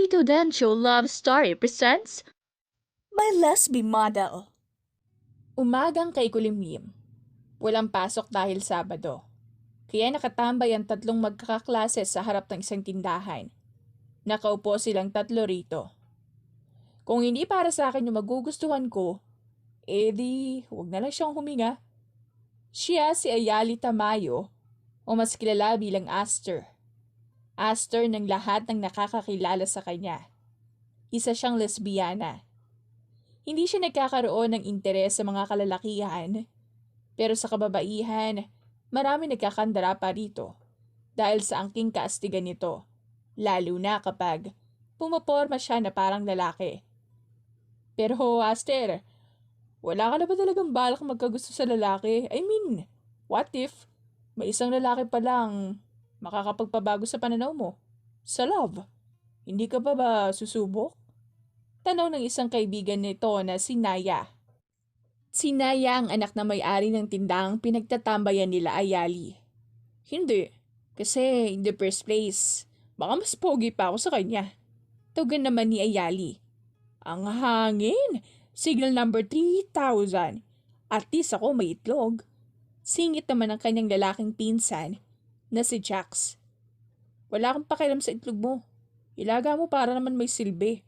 Tito Dencho Love Story presents My Lesbi Model. Umagang kay kulimlim. Walang pasok dahil Sabado. Kaya nakatambay ang tatlong magkakaklase sa harap ng isang tindahan. Nakaupo silang tatlo rito. Kung hindi para sa akin yung magugustuhan ko, edi huwag na lang siyang huminga. Siya si Ayali Tamayo o mas kilala bilang Aster. Aster ng lahat ng nakakakilala sa kanya. Isa siyang lesbiyana. Hindi siya nagkakaroon ng interes sa mga kalalakihan, pero sa kababaihan, marami nagkakandara pa rito dahil sa angking kaastigan nito, lalo na kapag pumaporma siya na parang lalaki. Pero Aster, wala ka na ba talagang balak magkagusto sa lalaki? I mean, what if may isang lalaki pa lang makakapagpabago sa pananaw mo? Sa love, hindi ka pa ba susubok? Tanong ng isang kaibigan nito na si Naya. Si Naya ang anak na may-ari ng tindahang pinagtatambayan nila Ayali. Hindi, kasi in the first place, baka mas pogi pa ako sa kanya. Tugan naman ni Ayali. Ang hangin! Signal number 3,000. At least ako may itlog. Singit naman ang kanyang lalaking pinsan na si Jax. Wala kang pakialam sa itlog mo. Ilaga mo para naman may silbi.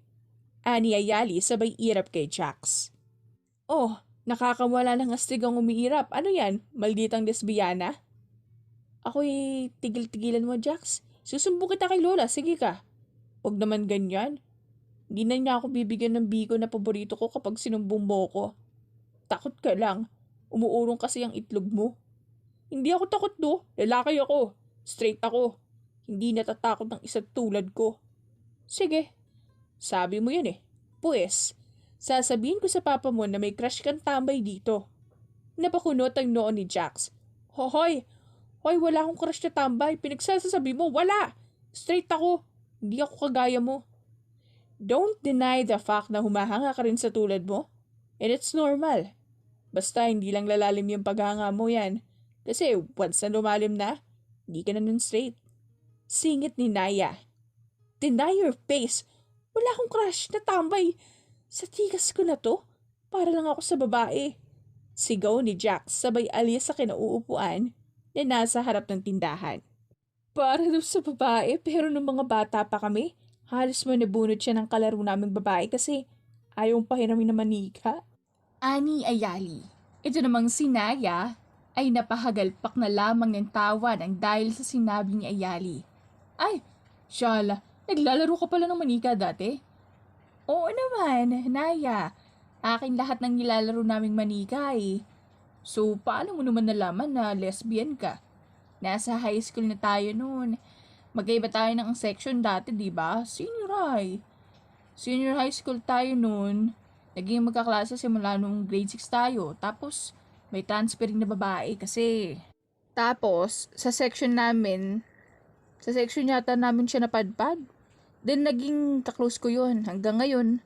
Ani Ayali sabay irap kay Jax. Oh, nakakawala ng astig ang umiirap. Ano yan? Malditang lesbiyana? Ako'y tigil-tigilan mo, Jax. Susumbong kita kay Lola. Sige ka. Huwag naman ganyan. Hindi na niya ako bibigyan ng biko na paborito ko kapag sinumbong mo ko. Takot ka lang. Umuurong kasi ang itlog mo. Hindi ako takot do. Lalaki ako. Straight ako. Hindi natatakot ng isa tulad ko. Sige. Sabi mo yan eh. Pues, sasabihin ko sa papa mo na may crush kang tambay dito. Napakunot ang noo ni Jax. Hoy! Hoy, wala akong crush na tambay. Pinagsasabi mo, wala! Straight ako. Hindi ako kagaya mo. Don't deny the fact na humahanga ka rin sa tulad mo. And it's normal. Basta hindi lang lalalim yung paghanga mo yan. Kasi once na lumalim na, hindi ka na nun straight. Singit ni Naya. Deny your face. Wala akong crush na tambay. Sa tigas ko na to. Para lang ako sa babae. Sigaw ni Jax sabay alis sa kinauupuan na nasa harap ng tindahan. Para daw sa babae pero nung mga bata pa kami, halos mo nabunot siya ng kalaro naming babae kasi ayaw pahiramin na manika. Ani Ayali. Ito namang si Naya ay napahagalpak na lamang ng tawa ng dahil sa sinabi ni Ayali. Ay, Shala, naglalaro ka pala ng manika dati? Oo naman, Naya. Akin lahat ng nilalaro naming manika eh. So, paano mo naman nalaman na lesbian ka? Nasa high school na tayo noon. Magkaiba tayo ng section dati, di ba? Senior high. Senior high school tayo noon. Naging magkaklase simula nung grade 6 tayo. Tapos, may transferring na babae kasi. Tapos, sa section yata namin siya napadpad. Then, naging kaklose ko yun. Hanggang ngayon,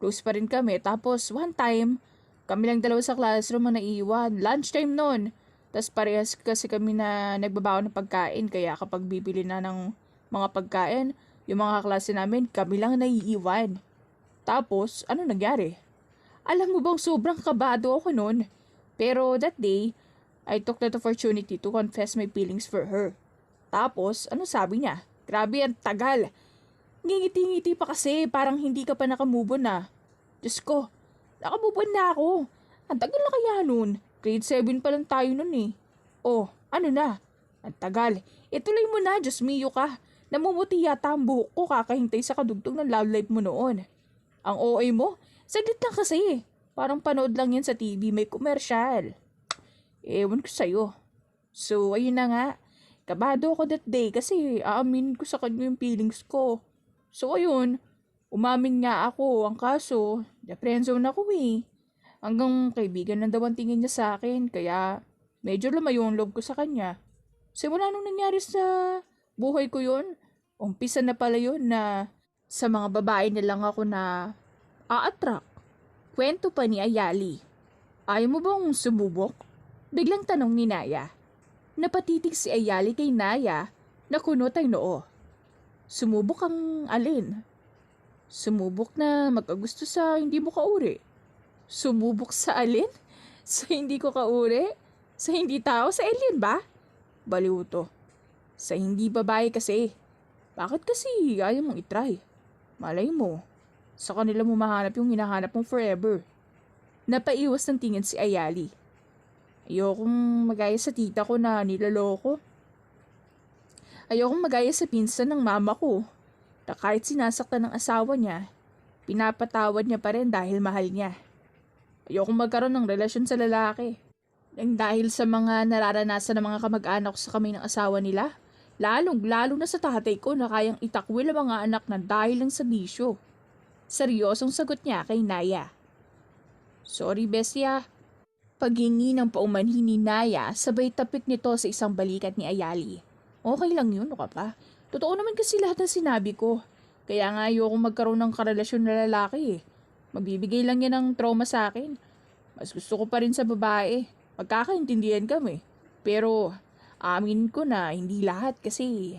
close pa rin kami. Tapos, one time, kami lang dalawa sa classroom ang naiiwan. Lunchtime noon. Tapos parehas kasi kami na nagbabaon ng pagkain. Kaya kapag bibili na ng mga pagkain, yung mga klase namin, kami lang naiiwan. Tapos, ano nangyari? Alam mo bang sobrang kabado ako noon. Pero that day, I took that opportunity to confess my feelings for her. Tapos, ano sabi niya? Grabe, ang tagal. Ngingiti-ngiti pa kasi, parang hindi ka pa nakamove on na. Diyos ko, nakamove on na ako. Ang tagal na kaya nun. Grade 7 pa lang tayo nun eh. Oh, ano na? Ang tagal. Ituloy mo na, Diyos mio ka. Namumuti yata ang buhok ko kakahintay sa kadugtong ng love life mo noon. Ang OA mo? Saglit lang kasi. Parang panood lang yan sa TV, may komersyal. Ewan ko sa'yo. So, ayun na nga. kabado ako that day kasi aaminin ko sa kanya yung feelings ko. So ayun, umamin nga ako. Ang kaso, na-friendzone ako eh. Hanggang kaibigan na daw ang tingin niya sa akin, kaya medyo lumayo ang loob ko sa kanya. Simula nung nangyari sa buhay ko yun, umpisa na pala yun na sa mga babae na lang ako na a-attract. Kwento pa ni Ayali. Ayaw mo bang sumubok? Biglang tanong ni Naya. Napatitig si Ayali kay Naya na kunot ang noo. Sumubok ang alin? Sumubok na magkagusto sa hindi mo kauri. Sumubok sa alin? Sa hindi ko kauri? Sa hindi tao? Sa alien ba? Baliw to. Sa hindi babae kasi. Bakit kasi ayaw mong itry? Malay mo, sa kanila mo mahanap yung hinahanap mong forever. Napaiwas ng tingin si Ayali. Ayokong magaya sa tita ko na niloloko. Ayokong magaya sa pinsan ng mama ko na kahit sinasaktan ng asawa niya, pinapatawad niya pa rin dahil mahal niya. Ayokong magkaroon ng relasyon sa lalaki. Nang dahil sa mga nararanasan ng mga kamag-anak ko sa kamay ng asawa nila, lalo na sa tatay ko na kayang itakwil ang mga anak na dahil lang sa bisyo. Seryosong sagot niya kay Naya. Sorry, Bestia. Paghingi ng paumanhin ni Naya, sabay tapik nito sa isang balikat ni Ayali. Okay lang yun, o ka pa? Totoo naman kasi lahat ng sinabi ko. Kaya nga ayoko magkaroon ng karelasyon na lalaki eh. Magbibigay lang yan ng trauma sa akin. Mas gusto ko pa rin sa babae. Magkakaintindihan kami. Pero amin ko na hindi lahat kasi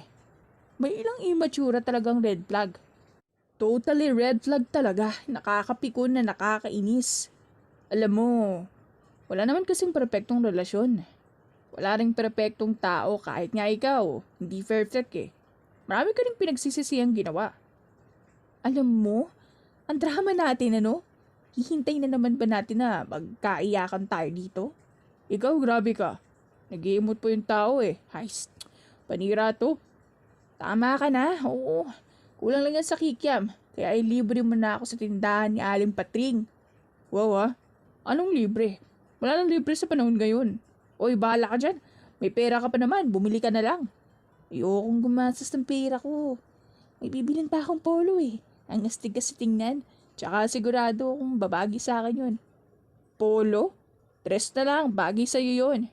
may ilang immature talagang red flag. Totally red flag talaga. Nakakapikon na nakakainis. Alam mo, wala naman kasing perpektong relasyon. Wala ring perpektong tao kahit nga ikaw. Hindi perfect eh. Marami ka rin pinagsisisiyang ginawa. Alam mo, ang drama natin ano? Hihintay na naman ba natin na magkaiyakan tayo dito? Ikaw grabe ka. Nag-iimot po yung tao eh. Heist. Panira to. Tama ka na. Oo. Kulang lang yan sa kikiam. Kaya ay libre mo na ako sa tindahan ni Aling Patring. Wow ah. Anong libre? Wala nang libre sa panahon ngayon. Oy, bahala ka dyan. May pera ka pa naman. Bumili ka na lang. Ayokong gumastos ng pera ko. May bibilin pa akong polo eh. Ang astig kasi tingnan. Tsaka sigurado kung babagi sa akin yun. Polo? Dress na lang. Bagay sa'yo yun.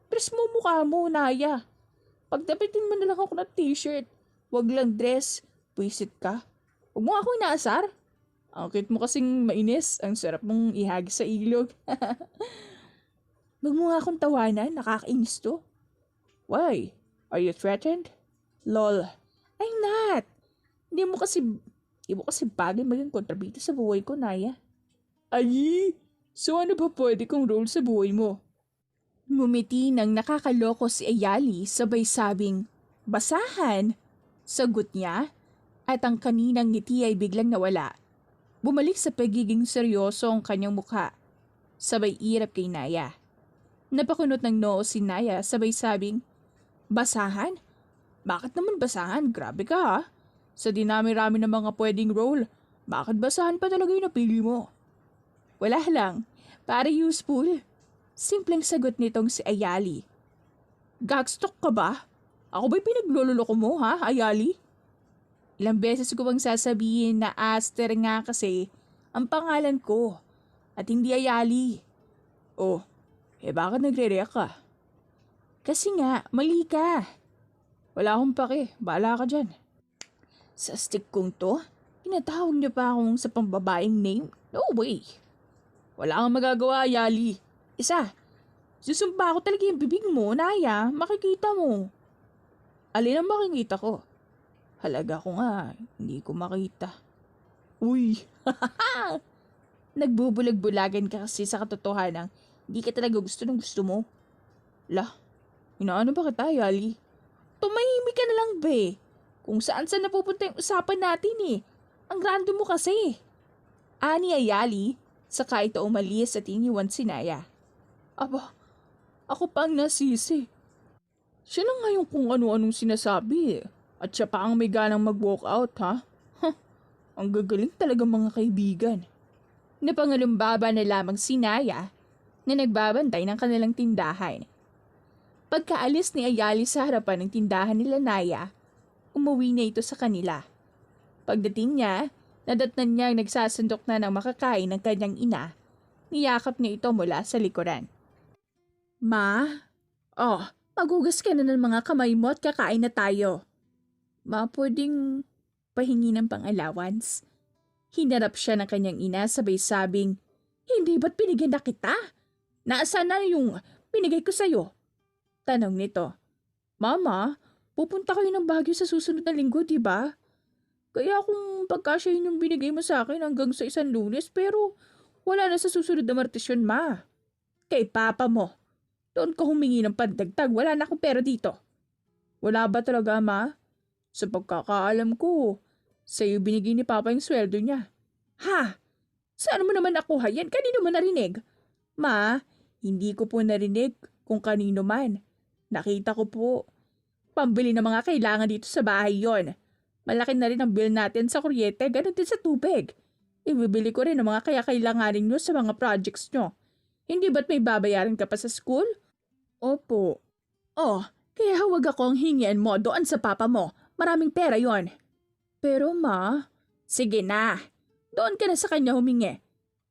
Dress mo mukha mo, Naya. Pagdapitin mo na lang ako ng t-shirt. Wag lang dress. Pwisit ka. Huwag mo ako inaasar. Ang cute mo kasing mainis. Ang sarap mong ihagis sa ilog. Wag mo nga akong tawanan. Nakakainis to. Why? Are you threatened? Lol. I'm not. Hindi mo kasi bagay maging kontrabida sa buhay ko, Naya. Ay! So ano ba pwede kong role sa buhay mo? Ngumiti ng nakakaloko si Ayali sabay sabing, basahan! Sagot niya at ang kaninang ngiti ay biglang nawala. Bumalik sa pagiging seryoso ang kanyang mukha. Sabay irap kay Naya. Napakunot ng noo si Naya sabay sabing, basahan? Bakit naman basahan? Grabe ka ha? Sa dinami-rami ng mga pwedeng role, bakit basahan pa talaga yung napili mo? Wala lang, para useful. Simpleng sagot nitong si Ayali. Gagstock ka ba? Ako ba'y pinagluloloko mo ha, Ayali? Ilang beses ko bang sasabihin na Aster nga kasi ang pangalan ko at hindi Ayali. Oh, bakit nagre-react ka? Kasi nga, mali ka. Wala akong pake, bahala ka dyan. Sa stick kong to, pinatawag niyo pa akong sa pambabaeng name? No way. Wala kang magagawa, Ayali. Isa, susumpa ko talaga yung bibig mo, Naya, makikita mo. Alin ang makikita ko? Halaga ko nga, hindi ko makita. Uy, nagbubulag-bulagan ka kasi sa katotohanan, hindi ka talaga gusto ng gusto mo. Lah, inaano ba kita, Ayali? Tumahimik ka na lang, be. Kung saan napupunta yung usapan natin eh. Ang random mo kasi. Ani Ayali, saka ito umalis at iniwan si Naya. Aba, ako pa ang nasisi. Siya na ngayon kung ano-anong sinasabi at siya pa ang may ganang mag-walk out ha? Ang gagaling talaga mga kaibigan. Napangalumbaba na lamang si Naya na nagbabantay ng kanilang tindahan. Pagkaalis ni Ayali sa harapan ng tindahan nila Naya, umuwi na ito sa kanila. Pagdating niya, nadatnan niya ang nagsasandok na ng makakain ng kanyang ina. Niyakap niya ito mula sa likuran. Ma? Oh, magugas ka na ng mga kamay mo at kakain na tayo. Ma, pwedeng pahingi ng pang-allowance? Hinarap siya ng kanyang ina sabay sabing, "Hindi ba't binigyan na kita? Nasaan na yung binigay ko sa'yo?" Tanong nito. "Mama, pupunta kayo ng Baguio sa susunod na linggo, di ba? Kaya kung pagkasya yun yung binigay mo sa akin hanggang sa isang Lunes pero wala na sa susunod na Martes yun, ma. Kay papa mo. Doon ka humingi ng pandagdag, wala na akong pera dito." "Wala ba talaga, ma? Sa pagkakaalam ko, sa'yo binigay ni papa yung sweldo niya." "Ha? Saan mo naman nakuha yan? Kanino mo narinig?" "Ma, hindi ko po narinig kung kanino man. Nakita ko po. Pambili ng mga kailangan dito sa bahay yon. Malaki na rin ang bill natin sa kuryente, ganun din sa tubig. Ibibili ko rin ang mga kailanganin nyo sa mga projects nyo. Hindi ba't may babayaran ka pa sa school?" "Opo." "Oh, kaya huwag akong hingian mo doon sa papa mo. Maraming pera yon." "Pero ma..." "Sige na. Doon ka na sa kanya humingi."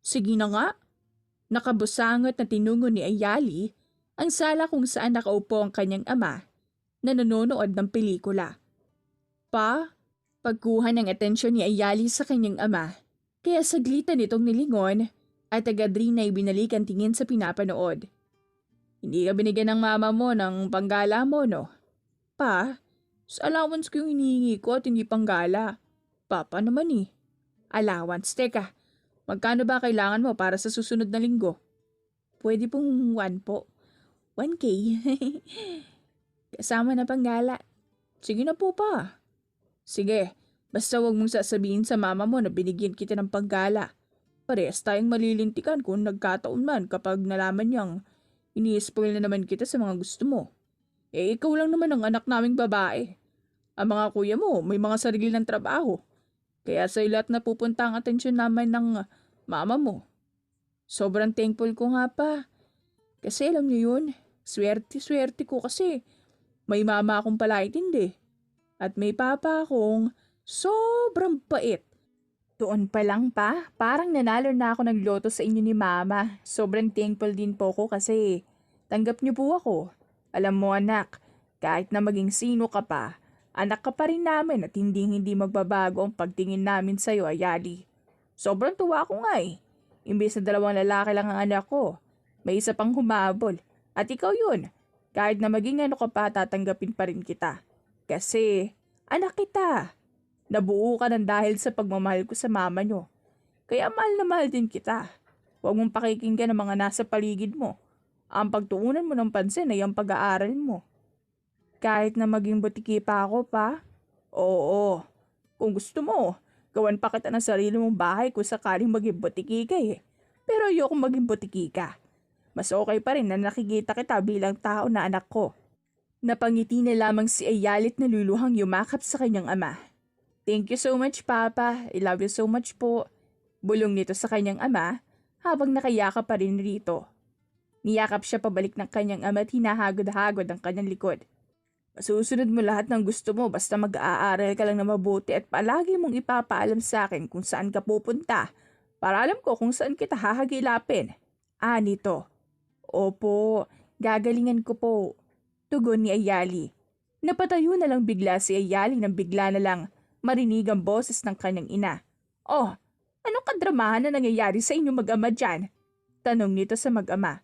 "Sige na nga." Nakabusangot na tinungo ni Ayali ang sala kung saan nakaupo ang kanyang ama na nanonood ng pelikula. "Pa?" Pagkuha ng atensyon ni Ayali sa kanyang ama, kaya saglitan itong nilingon at agad rin na ibinalikan tingin sa pinapanood. "Hindi ka binigyan ng mama mo ng panggala mo, no?" "Pa, sa allowance ko yung hinihingi ko at hindi panggala." "Papa naman eh." "Allowance, teka. Magkano ba kailangan mo para sa susunod na linggo?" "Pwede pong 1 po." 1K. Kasama na panggala. "Sige na po, pa." "Sige, basta wag mong sasabihin sa mama mo na binigyan kita ng panggala. Parehas tayong malilintikan kung nagkataon man kapag nalaman niyang ini-spoil na naman kita sa mga gusto mo. Eh, ikaw lang naman ang anak naming babae. Ang mga kuya mo may mga sarili ng trabaho. Kaya sa lahat na pupunta ang atensyon namin ng mama mo. Sobrang thankful ko nga, pa. Kasi alam niyo yun, swerte ko kasi may mama akong palaitindi. At may papa akong sobrang bait. Doon pa lang, pa, parang nanalo na ako ng loto sa inyo ni mama. Sobrang thankful din po ko kasi tanggap niyo po ako. Alam mo, anak, kahit na maging sino ka pa, anak ka pa rin namin at hindi magbabago ang pagtingin namin sa'yo, Ayali. Sobrang tuwa ko nga eh. Imbes na 2 lalaki lang ang anak ko, may isa pang humabol. At ikaw yun. Kahit na maging ano ka pa, tatanggapin pa rin kita. Kasi, anak kita. Nabuo ka ng dahil sa pagmamahal ko sa mama nyo. Kaya mahal na mahal din kita. Huwag mong pakikinggan ang mga nasa paligid mo. Ang pagtuunan mo ng pansin ay ang pag-aaral mo. Kahit na maging butiki pa ako, pa? Oo. Kung gusto mo, gawan pa kita ng sarili mong bahay kung sakaling maging butiki ka eh. Pero ayoko maging butiki ka. Mas okay pa rin na nakikita kita bilang tao na anak ko." Napangiti na lamang si Ayalit na luluhang yumakap sa kanyang ama. "Thank you so much, Papa. I love you so much po." Bulong nito sa kanyang ama habang nakayakap pa rin rito. Niyakap siya pabalik ng kanyang ama at hinahagod-hagod ang kanyang likod. "Masusunod mo lahat ng gusto mo basta mag-aaral ka lang na mabuti at palagi mong ipapaalam sa akin kung saan ka pupunta para alam ko kung saan kita hahagilapin." Nito. "Opo, gagalingan ko po." Tugon ni Ayali. Napatayo na lang bigla si Ayali nang bigla na lang marinig ang boses ng kanyang ina. "Oh, anong kadramahan na nangyayari sa inyong mag-ama dyan?" Tanong nito sa mag-ama.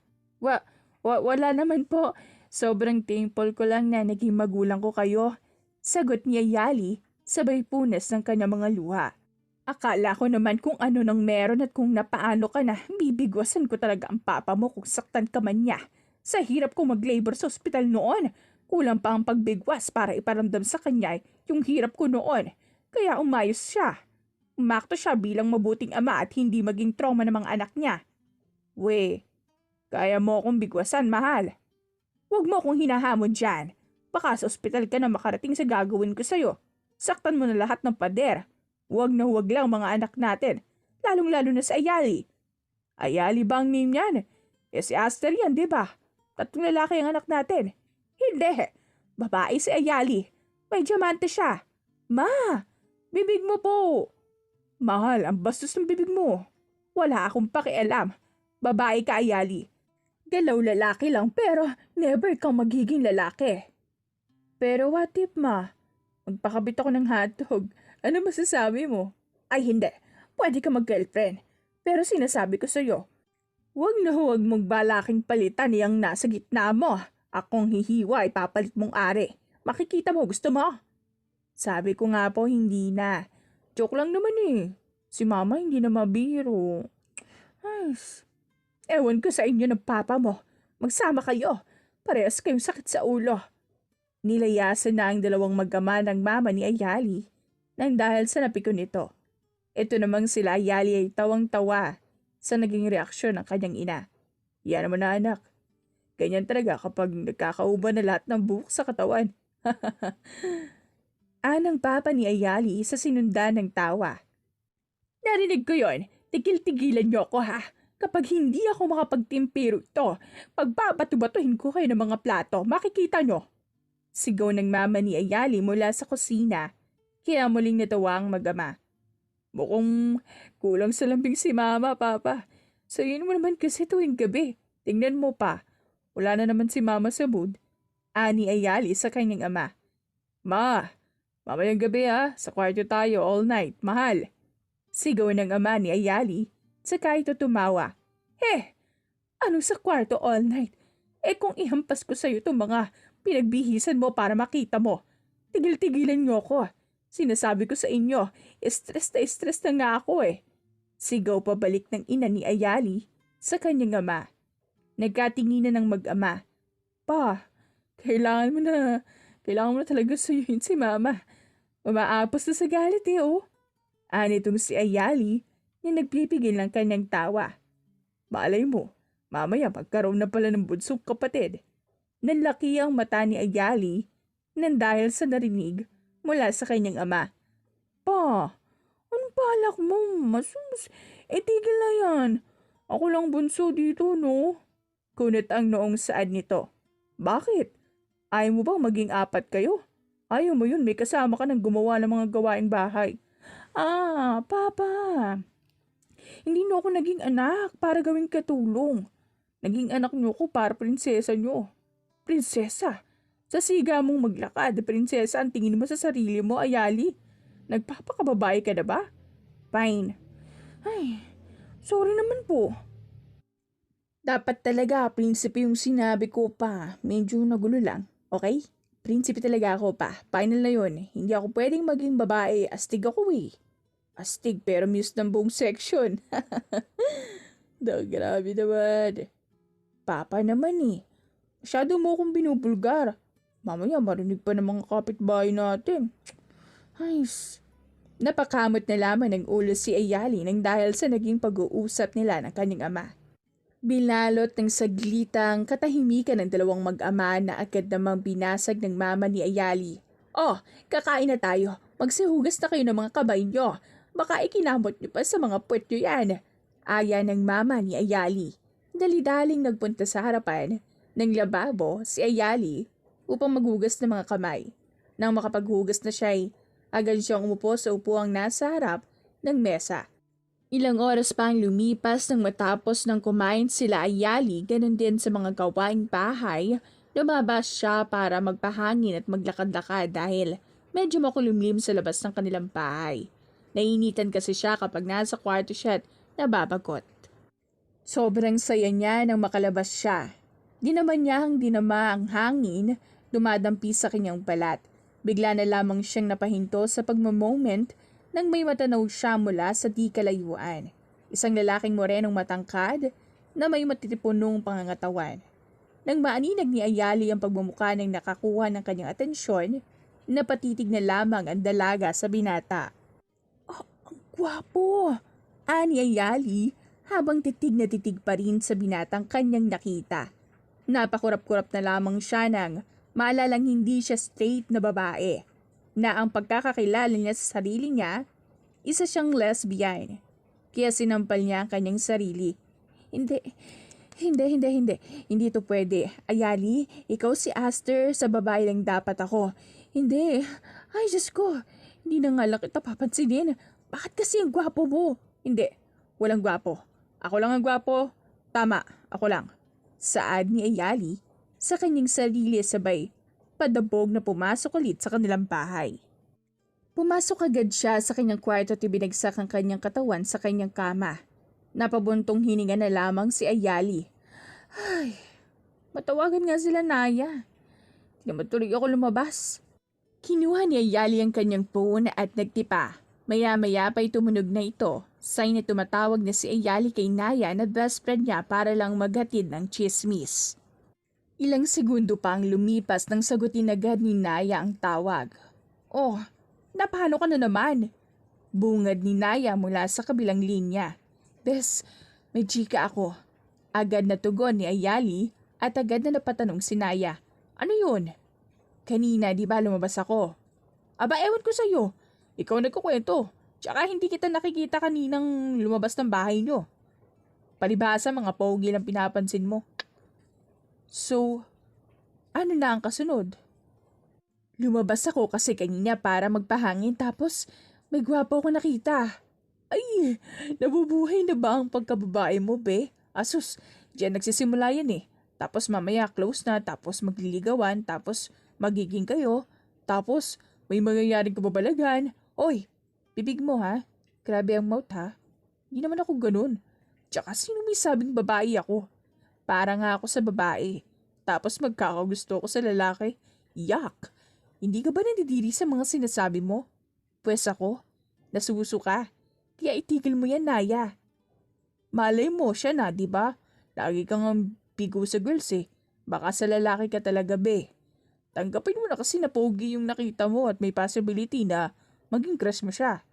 Wala naman po. Sobrang thankful ko lang na naging magulang ko kayo." Sagot ni Ayali, sabay punas ng kanyang mga luha. "Akala ko naman kung ano nang meron at kung napaano ka na, bibigwasan ko talaga ang papa mo kung saktan ka man niya. Sa hirap kong mag-labor sa ospital noon, kulang pa ang pagbigwas para iparamdam sa kanya yung hirap ko noon. Kaya umayos siya. Umakto siya bilang mabuting ama at hindi maging trauma ng mga anak niya. Kaya mo akong bigwasan, mahal. Huwag mo akong hinahamon dyan. Baka sa ospital ka na makarating sa gagawin ko sa'yo. Saktan mo na lahat ng pader. Huwag na huwag lang mga anak natin, lalong-lalo na sa Ayali." "Ayali ba ang name niyan? Si Aster yan, di ba? 3 lalaki ang anak natin. Hindi. Babae si Ayali. May diamante siya. Ma, bibig mo po. Mahal, ang bastos ng bibig mo. Wala akong pakialam. Babae ka, Ayali. Galaw lalaki lang pero never kang magiging lalaki. Pero what if, ma? Magpakabit ako ng hotdog. Ano masasabi mo? Ay hindi. Pwede ka mag-girlfriend. Pero sinasabi ko sa'yo, huwag mong balaking palitan yung nasa gitna mo. Akong hihiwa, ipapalit mong ari. Makikita mo, gusto mo? Sabi ko nga po, hindi na. Joke lang naman eh. Si mama hindi na mabiro. Ay, ewan ko sa inyo ng papa mo. Magsama kayo. Parehas kayong sakit sa ulo. Nilayasan na ang dalawang mag-ama ng mama ni Ayali nang dahil sa napikon nito. Ito namang sila Ayali ay tawang-tawa sa naging reaksyon ng kanyang ina. Yan naman na anak. Ganyan talaga kapag nagkakauban na lahat ng buhok sa katawan. Anang papa ni Ayali sa sinundan ng tawa. Narinig ko yon. Tigil-tigilan niyo ako ha. Kapag hindi ako makapagtimpiro ito, pagbabato-batuhin ko kayo ng mga plato, makikita nyo. Sigaw ng mama ni Ayali mula sa kusina, kaya muling natawa ang mag-ama. Mukhang kulang sa lambing si mama, papa. Sayin mo naman kasi tuwing gabi. Tingnan mo pa. Wala na naman si mama sa mood. Ani Ayali sa kanyang ama. Ma, mamayang gabi ha. Sa kwarto tayo all night. Mahal. Sigaw ng ama ni Ayali, saka ito tumawa. Ano sa kwarto all night? Kung ihampas ko sa'yo itong mga pinagbihisan mo para makita mo. Tigil-tigilan niyo ako. Sinasabi ko sa inyo, stress na nga ako eh. Sigaw pabalik ng ina ni Ayali sa kanyang ama. Nagkatinginan ng mag-ama. Pa, kailangan mo na talaga suyuin si mama. Umaapos na sa galit eh oh. Anitong si Ayali na nagpipigil ng kanyang tawa. Malay mo, mamaya magkaroon na pala ng bunsong kapatid. Nanlaki ang mata ni Ayali nang dahil sa narinig mula sa kanyang ama. Pa, anong balak mo? Tigil na yan. Ako lang bunso dito, no? Kunot ang noong saad nito. Bakit? Ayaw mo bang maging apat kayo? Ayaw mo yun, may kasama ka ng gumawa ng mga gawaing bahay. Papa. Hindi no ako naging anak para gawing katulong. Naging anak niyo ko para prinsesa niyo. Prinsesa? Sa siga mong maglakad, prinsesa ang tingin mo sa sarili mo, Ayali. Nagpapakababae ka na ba? Fine. Ay, sorry naman po. Dapat talaga, prinsipe yung sinabi ko pa. Medyo nagulo lang, okay? Prinsipe talaga ako pa. Final na yun. Hindi ako pwedeng maging babae. Astig ako eh. Astig pero muse ng buong section. Grabe naman. Papa naman eh. Masyado mo akong binubulgar. Mamaya marinig pa ng mga kapitbahay natin. Ay, napakamot na lamang ng ulo si Ayali nang dahil sa naging pag-uusap nila ng kanyang ama. Binalot ng saglitang katahimikan ng dalawang mag-ama na agad namang binasag ng mama ni Ayali. Oh, kakain na tayo. Magsihugas na kayo ng mga kamay nyo. Baka ikinamot nyo pa sa mga puwet nyo yan. Aya ng mama ni Ayali. Dali-daling nagpunta sa harapan ng lababo si Ayali upang maghugas ng mga kamay. Nang makapaghugas na siya'y agad siyang umupo sa upuang nasa harap ng mesa. Ilang oras pa ang lumipas nang matapos ng kumain sila Ayali, ganun din sa mga gawaing bahay, lumabas siya para magpahangin at maglakad-lakad dahil medyo makulimlim sa labas ng kanilang bahay. Nainitan kasi siya kapag nasa kwarto siya at nababagot. Sobrang saya niya nang makalabas siya. Di naman niya ang dinama ang hangin, dumadampi sa kanyang balat. Bigla na lamang siyang napahinto sa pagmamoment nang may matanaw siya mula sa di kalayuan. Isang lalaking morenong matangkad na may matitipunong pangangatawan. Nang maaninag ni Ayali ang pagmumukha ng nakakuha ng kanyang atensyon, napatitig na lamang ang dalaga sa binata. Oh, ang gwapo! Ani Ayali habang titig na titig pa rin sa binatang kanyang nakita. Napakurap-kurap na lamang siya nang maalalang hindi siya straight na babae, na ang pagkakakilala niya sa sarili niya, isa siyang lesbian. Kaya sinampal niya ang kanyang sarili. Hindi. Hindi ito pwede. Ayali, ikaw si Aster, sa babae lang dapat ako. Hindi. Ay, Diyos ko. Hindi na nga lang kita papansinin. Bakit kasi ang gwapo mo? Hindi. Walang gwapo. Ako lang ang gwapo. Tama, ako lang. Saad ni Ayali sa kanyang sarili sabay padabog na pumasok ulit sa kanilang bahay. Pumasok agad siya sa kanyang kwarto at ibinagsak ang kanyang katawan sa kanyang kama. Napabuntong hininga na lamang si Ayali. Ay, matawagan nga sila Naya. Hindi naman tuloy ako lumabas. Kinuha ni Ayali ang kanyang phone at nagtipa. Maya-maya pa'y tumunog na ito. Sign na tumatawag na si Ayali kay Naya na best friend niya para lang maghatid ng chismis. Ilang segundo pa ang lumipas nang sagutin agad ni Naya ang tawag. Oh, napano ka na naman? Bungad ni Naya mula sa kabilang linya. Bes, may chika ako. Agad na tugon ni Ayali at agad na napatanong si Naya. Ano yun? Kanina di ba lumabas ako? Aba ewan ko sa'yo. Ikaw nagkukwento. Tsaka hindi kita nakikita kaninang lumabas ng bahay nyo. Palibhasa mga pogi lang pinapansin mo. So, ano na ang kasunod? Lumabas ako kasi kanina para magpahangin tapos may gwapo ako nakita. Ay, nabubuhay na ba ang pagkababae mo, be? Asus, diyan nagsisimula yan eh. Tapos mamaya close na, tapos magliligawan, tapos magiging kayo, tapos may mangyayaring kababalagan. Oy, bibig mo ha? Grabe ang mouth ha? Hindi naman ako ganun. Tsaka sino may sabing babae ako? Para nga ako sa babae. Tapos magkakagusto ko sa lalaki. Yak! Hindi ka ba nandidiri sa mga sinasabi mo? Pwes ako, nasuso ka. Kaya itigil mo yan, Naya. Malay mo siya na, di ba? Lagi kang ang bigo sa girls eh. Baka sa lalaki ka talaga, be. Tanggapin mo na kasi na pogi yung nakita mo at may possibility na maging crush mo siya.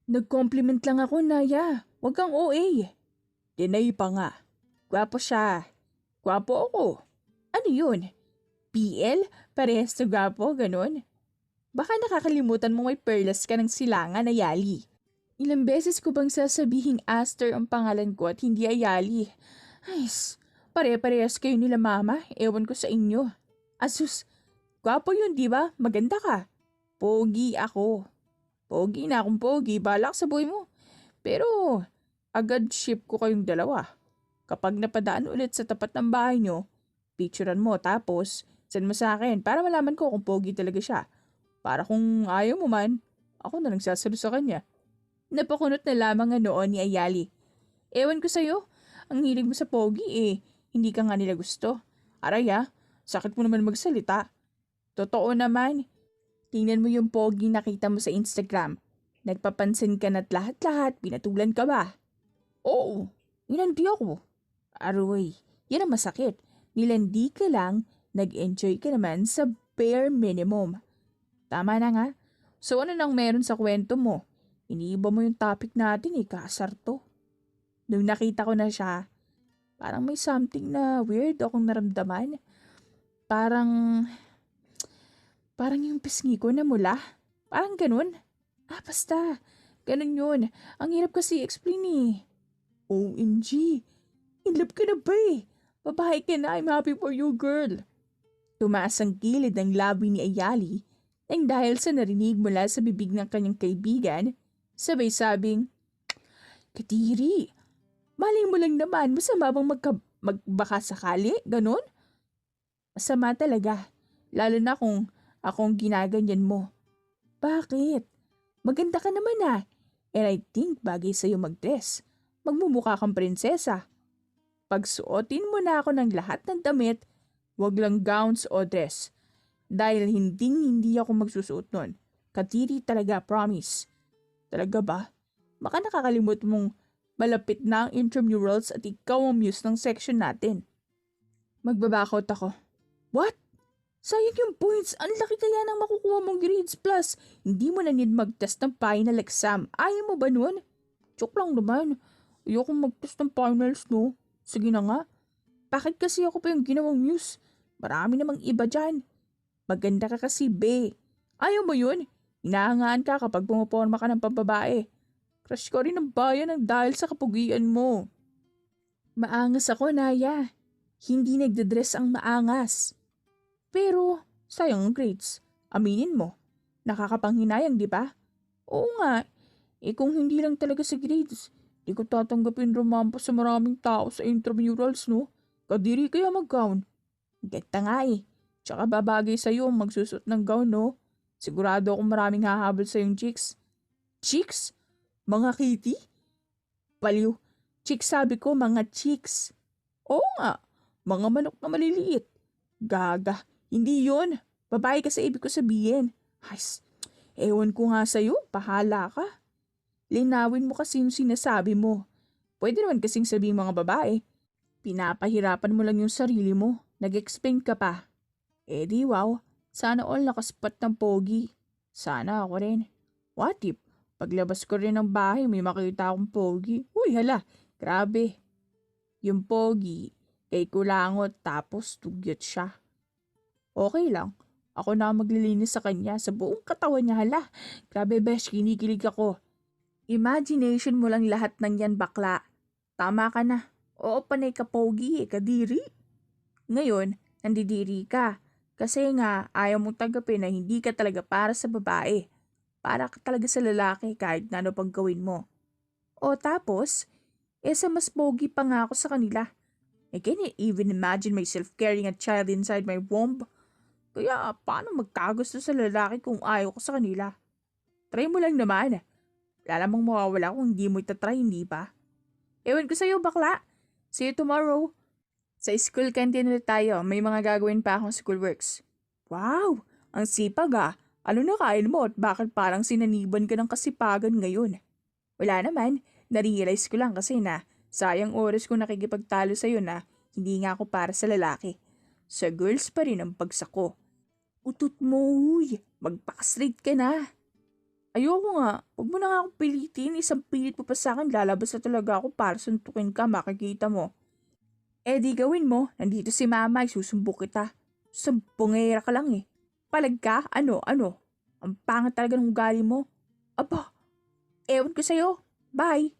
Nag-compliment lang ako, Naya. Huwag kang OA. Dinay pa nga. Gwapo siya. Gwapo ako. Ano yun? PL? Parehas na gwapo, ganun? Baka nakakalimutan mo may perlas ka ng silangan, Ayali. Ilang beses ko bang sasabihing Aster ang pangalan ko at hindi Ayali? Ay, pare-parehas kayo nila mama. Ewan ko sa inyo. Asus, gwapo yun, di ba? Maganda ka. Pogi ako. Pogi na akong pogi. Balak sa buhay mo. Pero, agad ship ko kayong dalawa. Kapag napadaan ulit sa tapat ng bahay nyo, picturean mo tapos send mo sa akin para malaman ko kung pogi talaga siya. Para kung ayaw mo man, ako na nagsasalo sa kanya. Napakunot na lamang nga noon ni Ayali. Ewan ko sa'yo, ang hilig mo sa pogi eh, hindi ka nga nila gusto. Aray sakit mo naman magsalita. Totoo naman, tingnan mo yung pogi nakita mo sa Instagram. Nagpapansin ka na't lahat-lahat, pinatulan ka ba? Oo, inandi ako. Aroy, yan ang masakit. Nilandi ka lang, nag-enjoy ka naman sa bare minimum. Tama na nga. So ano nang meron sa kwento mo? Iniiba mo yung topic natin eh, kasar to. Nung nakita ko na siya, parang may something na weird akong naramdaman. Parang yung pisngi ko na mula. Parang ganun. Basta. Ganun yun. Ang hirap kasi explain eh. OMG. In love ka na ba eh? Babae ka na, I'm happy for you, girl. Tumaas ang gilid ng labi ni Ayali nang dahil sa narinig mula sa bibig ng kanyang kaibigan, sabay sabing, Kadiri, malay mo lang naman, masama bang magbaka sakali, ganon? Masama talaga, lalo na kung akong ginaganyan mo. Bakit? Maganda ka naman and I think bagay sa'yo mag-dress. Magmumukha kang prinsesa. Pagsuotin mo na ako ng lahat ng damit, wag lang gowns o dress. Dahil hindi ako magsusuot nun. Kadiri talaga, promise. Talaga ba? Baka nakakalimot mong malapit na ang intramurals at ikaw ang muse ng section natin. Magbabakot ako. What? Sayang yung points. Ang laki kaya nang makukuha mong grades plus. Hindi mo na need mag-test ng final exam. Ayaw mo ba nun? Joke lang naman. Ayokong mag-test ng finals, no? Sige na nga. Bakit kasi ako pa yung ginawang muse? Marami namang iba dyan. Maganda ka kasi, be. Ayaw mo yun? Inahangaan ka kapag pumaporma ka ng pambabae. Crush ko rin ang bayan ng dahil sa kapugian mo. Maangas ako, Naya. Hindi nagdadress ang maangas. Pero, sayang ang grades. Aminin mo. Nakakapanghinayang, di ba? Oo nga. Kung hindi lang talaga sa grades, di ko tatanggapin rumampa sa maraming tao sa intramurals, no? Kadiri kaya mag-gown. Ganda nga eh. Tsaka babagay sa'yo ang magsusot ng gown, no? Sigurado akong maraming hahabol sa'yong chicks. Chicks? Mga kitty? Baliw. Chicks sabi ko, mga chicks. Oo nga. Mga manok na maliliit. Gaga. Hindi yon. Babae kasi ibig ko sabihin. Has, ewan ko nga sa'yo. Pahala ka. Linawin mo kasi yung sinasabi mo. Pwede naman kasing sabihin mga babae. Pinapahirapan mo lang yung sarili mo. Nag-explain ka pa. Di wow. Sana all nakaspat ng pogi. Sana ako rin. What if, paglabas ko rin ng bahay may makita akong pogi? Uy hala, grabe. Yung pogi, kay kulangot tapos tugyot siya. Okay lang. Ako na maglilinis sa kanya sa buong katawan niya hala. Grabe besh, kinikilig ako. Imagination mo lang lahat ng yan bakla. Tama ka na. Oo panay ka pogi kadiri. Ngayon, nandidiri ka. Kasi nga, ayaw mong tanggapin na hindi ka talaga para sa babae. Para ka talaga sa lalaki kahit na ano pang gawin mo. O tapos, sa mas pogi pa nga ako sa kanila. I can't even imagine myself carrying a child inside my womb. Kaya paano magkagusto sa lalaki kung ayaw ko sa kanila? Try mo lang naman. Wala namang mawawala kung hindi mo itatry, hindi ba? Ewan ko sa'yo, bakla. See you tomorrow. Sa school canteen ulit tayo. May mga gagawin pa akong schoolworks. Wow! Ang sipag ah. Ano na kain mo at bakit parang sinaniban ka ng kasipagan ngayon? Wala naman. Narealize ko lang kasi na sayang oras ko nakikipagtalo sa'yo na hindi nga ako para sa lalaki. Sa girls pa rin ang bagsak ko. Utot mo, huy. Magpaka-straight ka na. Ayoko nga. Huwag mo na nga akong pilitin. Isang pilit mo pa sa akin. Lalabas na talaga ako para suntukin ka. Makikita mo. Di gawin mo. Nandito si mama. Isusumbok kita. Sampungera ka lang eh. Palag ka? Ano? Ang pangat talaga ng ugali mo. Aba, ewan ko sa'yo. Bye.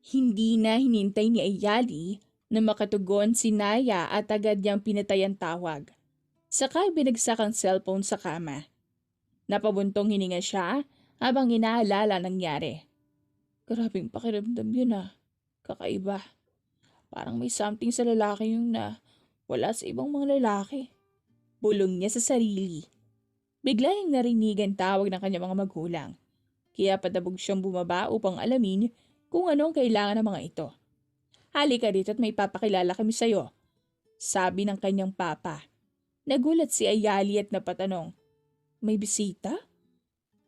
Hindi na hinintay ni Ayali na makatugon si Naya at agad niyang pinatay ang tawag. Saka binagsak ang cellphone sa kama. Napabuntong hininga siya habang inaalala nangyari. Grabing pakiramdam yun ah. Kakaiba. Parang may something sa lalaki yung na wala sa ibang mga lalaki. Bulong niya sa sarili. Bigla niyang narinig ang tawag ng kanyang mga magulang. Kaya padabog siyang bumaba upang alamin kung ano ang kailangan ng mga ito. Halika dito at may papakilala kami sa'yo. Sabi ng kanyang papa. Nagulat si Ayali at napatanong. May bisita?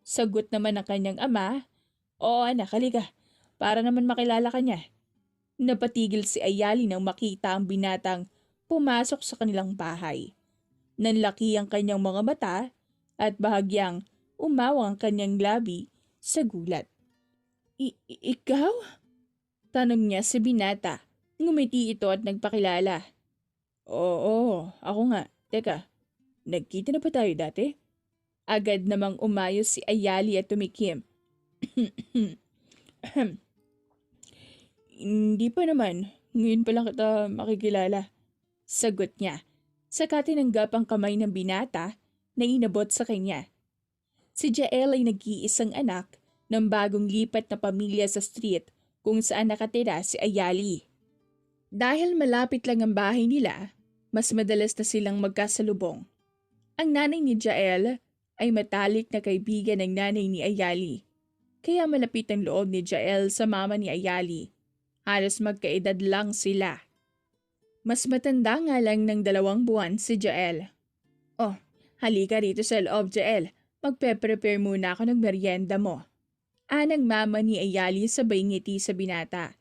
Sagot naman ng kanyang ama. Oo anak, halika. Para naman makilala ka niya. Napatigil si Ayali nang makita ang binatang pumasok sa kanilang bahay. Nanlaki ang kanyang mga mata at bahagyang umawang ang kanyang labi sa gulat. Ikaw? Tanong niya sa binata. Ngumiti ito at nagpakilala. Oo, ako nga. Teka, nagkita na ba tayo dati? Agad namang umayos si Ayali at tumikim. Hindi pa naman. Ngayon pa lang kita makikilala. Sagot niya. Saka tinanggap ang kamay ng binata na inabot sa kanya. Si Jael ay nag-iisang anak ng bagong lipat na pamilya sa street kung saan nakatira si Ayali. Dahil malapit lang ang bahay nila, mas madalas na silang magkasalubong. Ang nanay ni Jael ay matalik na kaibigan ng nanay ni Ayali. Kaya malapit ang loob ni Jael sa mama ni Ayali. Halos magkaedad lang sila. Mas matanda nga lang ng 2 buwan si Jael. Oh, halika rito sa loob, Jael. Magpe-prepare muna ako ng merienda mo. Anang mama ni Ayali sabay ngiti sa binata.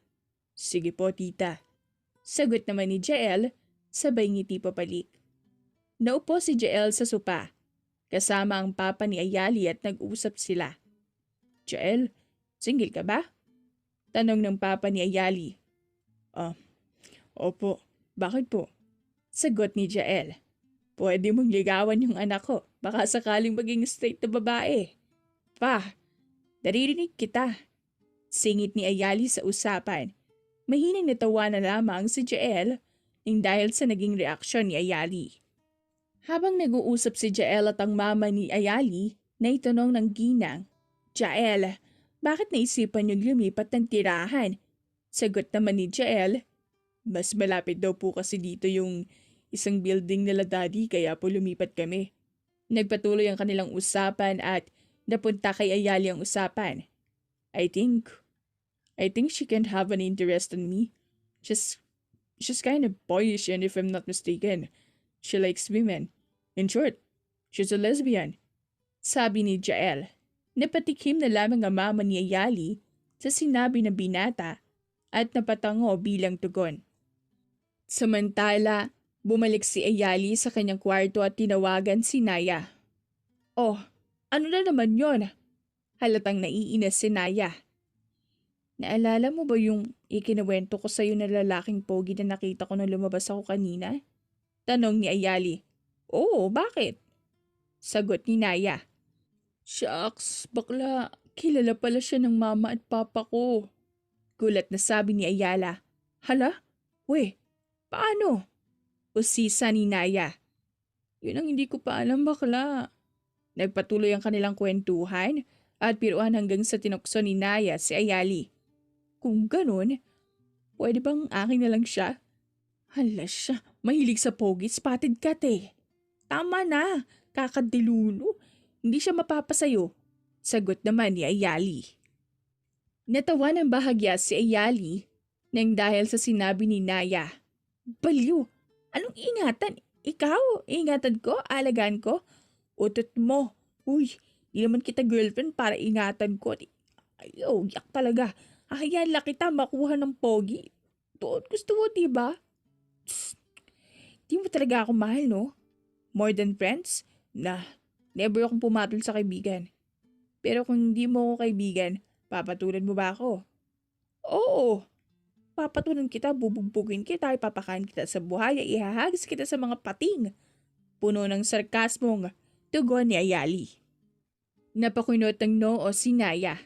Sige po, tita. Sagot naman ni Jael, sabay ngiti papalik. Naupo si Jael sa sopa. Kasama ang papa ni Ayali at nag-usap sila. Jael, single ka ba? Tanong ng papa ni Ayali. Opo. Bakit po? Sagot ni Jael. Pwede mong ligawan yung anak ko. Baka sakaling maging straight na babae. Pa, naririnig kita. Singit ni Ayali sa usapan. Mahining natawa na lamang si Jael nang dahil sa naging reaksyon ni Ayali. Habang nag-uusap si Jael at ang mama ni Ayali, naitanong ng ginang, Jael, bakit naisipan niyong lumipat ng tirahan? Sagot naman ni Jael, mas malapit daw po kasi dito yung isang building nila daddy kaya po lumipat kami. Nagpatuloy ang kanilang usapan at napunta kay Ayali ang usapan. I think she can't have an interest in me. She's kind of boyish and if I'm not mistaken, she likes women. In short, she's a lesbian. Sabi ni Jael. Napatikim na lamang ang mama ni Ayali sa sinabi ng binata at napatango bilang tugon. Samantala, bumalik si Ayali sa kanyang kwarto at tinawagan si Naya. Oh, ano na naman yon? Halatang naiinis si Naya. Naalala mo ba yung ikinuwento ko sa'yo na lalaking pogi na nakita ko nung lumabas ako kanina? Tanong ni Ayali. Oo, bakit? Sagot ni Naya. Shucks, bakla, kilala pala siya ng mama at papa ko. Gulat na sabi ni Ayala. Hala? We, paano? Usisa ni Naya. Yun ang hindi ko pa alam bakla. Nagpatuloy ang kanilang kwentuhan at piruan hanggang sa tinukso ni Naya si Ayali. Kung ganun, pwede bang akin na lang siya? Hala siya, mahilig sa pogi, spotted cat eh. Tama na, kakadilulo. Hindi siya mapapasayo. Sagot naman ni Ayali. Natawa ng bahagya si Ayali nang dahil sa sinabi ni Naya. Baliw, anong ingatan? Ikaw, ingatan ko, alagaan ko? Utot mo. Uy, di naman kita girlfriend para ingatan ko. Ayaw, yak talaga. Ahayala kita makuha ng pogi. Doon gusto mo, diba? Di mo talaga ako mahal, no? More than friends? Never akong pumatol sa kaibigan. Pero kung hindi mo ako kaibigan, papatulan mo ba ako? Oo. Papatulan kita, bubugbugin kita, ipapakain kita sa buhay, ihahagis kita sa mga pating. Puno ng sarkasmong tugon ni Ayali. Napakunot ng noo si Naya.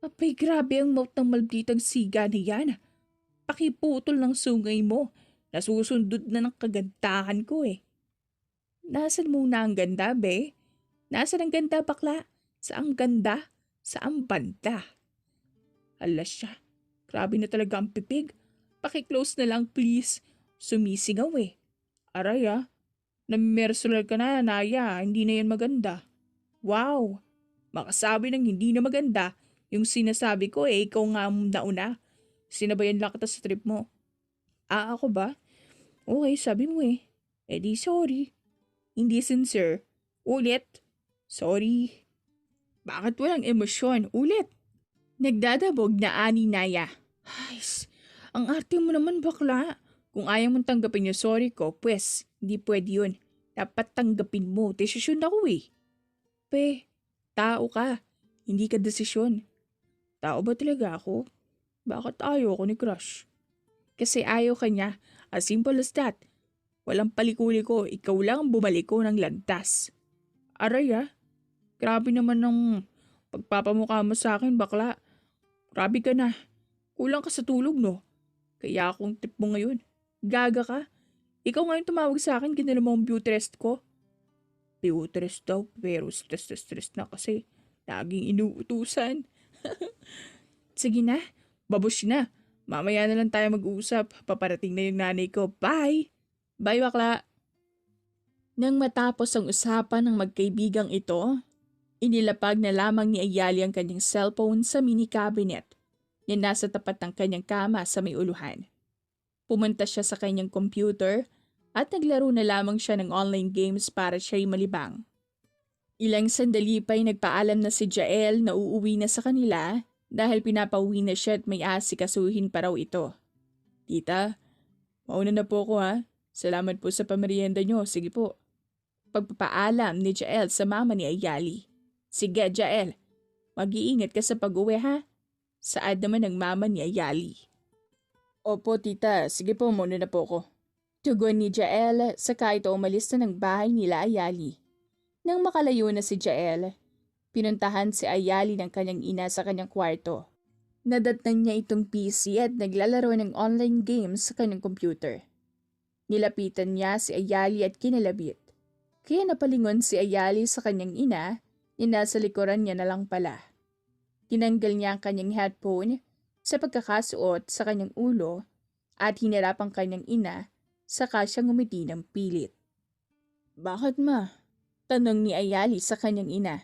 Apay, grabe ang mouth ng malditang siga niyan. Pakiputol ng sungay mo. Nasusundot na ng kagandahan ko eh. Nasaan muna ang ganda, be? Nasaan ang ganda, bakla? Saang ganda? Saang banda? Hala siya. Grabe na talaga ang pipig. Paki-close na lang please. Sumisingaw eh. Aray namimersual ka na, Naya. Hindi na yan maganda. Wow. Makasabi ng hindi na maganda. Yung sinasabi ko ikaw nga nauna. Sinabayan lang kita sa trip mo. Ako ba? Okay, sabi mo eh. Di sorry. Hindi sincere. Ulit. Sorry. Bakit walang emosyon? Ulit. Nagdadabog na ani Naya. Ay, ang arte mo naman bakla. Kung ayaw mong tanggapin yung sorry ko, pues, hindi pwede yun. Dapat tanggapin mo. Desisyon ako eh. Tao ka. Hindi ka desisyon. Tao ba talaga ako? Bakit ayaw ko ni crush? Kasi ayaw ka niya. As simple as that. Walang palikuli-ko. Ikaw lang ang bumalik ko ng landas. Aray grabe naman ng pagpapamukha mo sa akin, bakla. Grabe ka na. Kulang ka sa tulog, no? Kaya akong tip mo ngayon. Gaga ka. Ikaw ngayon tumawag sa akin, ginala mo ang beauty rest ko. Beauty rest daw, pero stress na kasi. Laging inuutusan. Sige na, babush na. Mamaya na lang tayo mag-uusap. Paparating na yung nanay ko. Bye! Bye, bakla! Nang matapos ang usapan ng magkaibigang ito, inilapag na lamang ni Ayali ang kanyang cellphone sa mini cabinet na nasa tapat ng kanyang kama sa may uluhan. Pumunta siya sa kanyang computer at naglaro na lamang siya ng online games para siya'y malibang. Ilang sandali pa'y nagpaalam na si Jael na uuwi na sa kanila dahil pinapauwi na siya at may asikasuhin pa raw ito. Tita, mauna na po ako ha. Salamat po sa pamerienda nyo. Sige po. Pagpapaalam ni Jael sa mama ni Ayali. Sige, Jael. Mag-iingat ka sa pag-uwi ha. Saad naman ng mama ni Ayali. Opo, tita. Sige po, muna na po ako. Tugon ni Jael saka ito umalis na ng bahay nila Ayali. Nang makalayo na si Jael, pinuntahan si Ayali ng kanyang ina sa kanyang kwarto. Nadatnan niya itong PC at naglalaro ng online games sa kanyang computer. Nilapitan niya si Ayali at kinalabit. Kaya napalingon si Ayali sa kanyang ina na nasa likuran niya na lang pala. Tinanggal niya ang kanyang headphone sa pagkakasuot sa kanyang ulo at hinarap ang kanyang ina saka siya ngumiti ng pilit. Bakit ma? Tanong ni Ayali sa kanyang ina.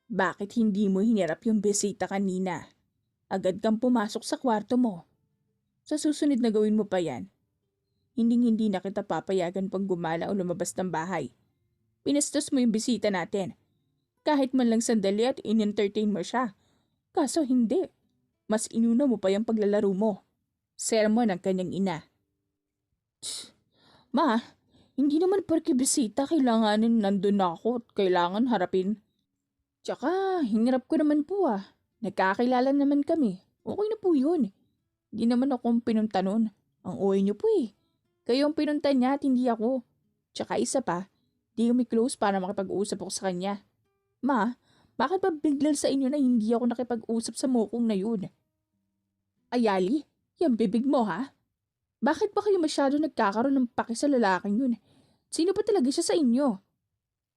Bakit hindi mo hinarap yung bisita kanina? Agad kang pumasok sa kwarto mo. Sa susunod na gawin mo pa yan. Hindi na kita papayagan pang gumala o lumabas ng bahay. Pinastos mo yung bisita natin. Kahit man lang sandali at in-entertain mo siya. Kaso hindi. Mas inuna mo pa yung paglalaro mo. Sermon ng kanyang ina. Ma, hindi naman porke bisita kailanganin nandun na ako at kailangan harapin. Tsaka, hinarap ko naman po ah. Nagkakilala naman kami. Okay na po yun. Hindi naman akong pinunta nun. Ang uwi niyo po eh. Kayo ang pinunta niya at hindi ako. Tsaka isa pa, di kami close para makipag-usap ako sa kanya. Ma, bakit ba bigla sa inyo na hindi ako nakipag-usap sa mukong na yun? Ayali, yung bibig mo ha? Bakit ba kayo masyado nagkakaroon ng paki sa lalaking yun? Sino ba talaga siya sa inyo?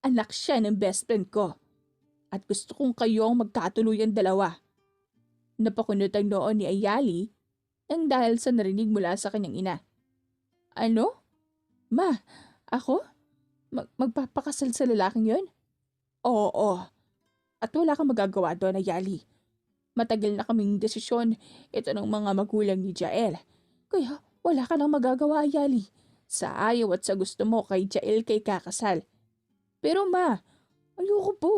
Anak siya ng best friend ko. At gusto kong kayo ang magkatuluyan dalawa. Napakunot ang noon ni Ayali nang dahil sa narinig mula sa kanyang ina. Ano? Ma, ako? Magpapakasal sa lalaking yun? Oo. At wala kang magagawa doon, Ayali. Matagal na kaming desisyon ito ng mga magulang ni Jael. Kaya wala ka nang magagawa, Ayali. Sa ayaw at sa gusto mo kay Jael kay kakasal. Pero ma, ayoko po.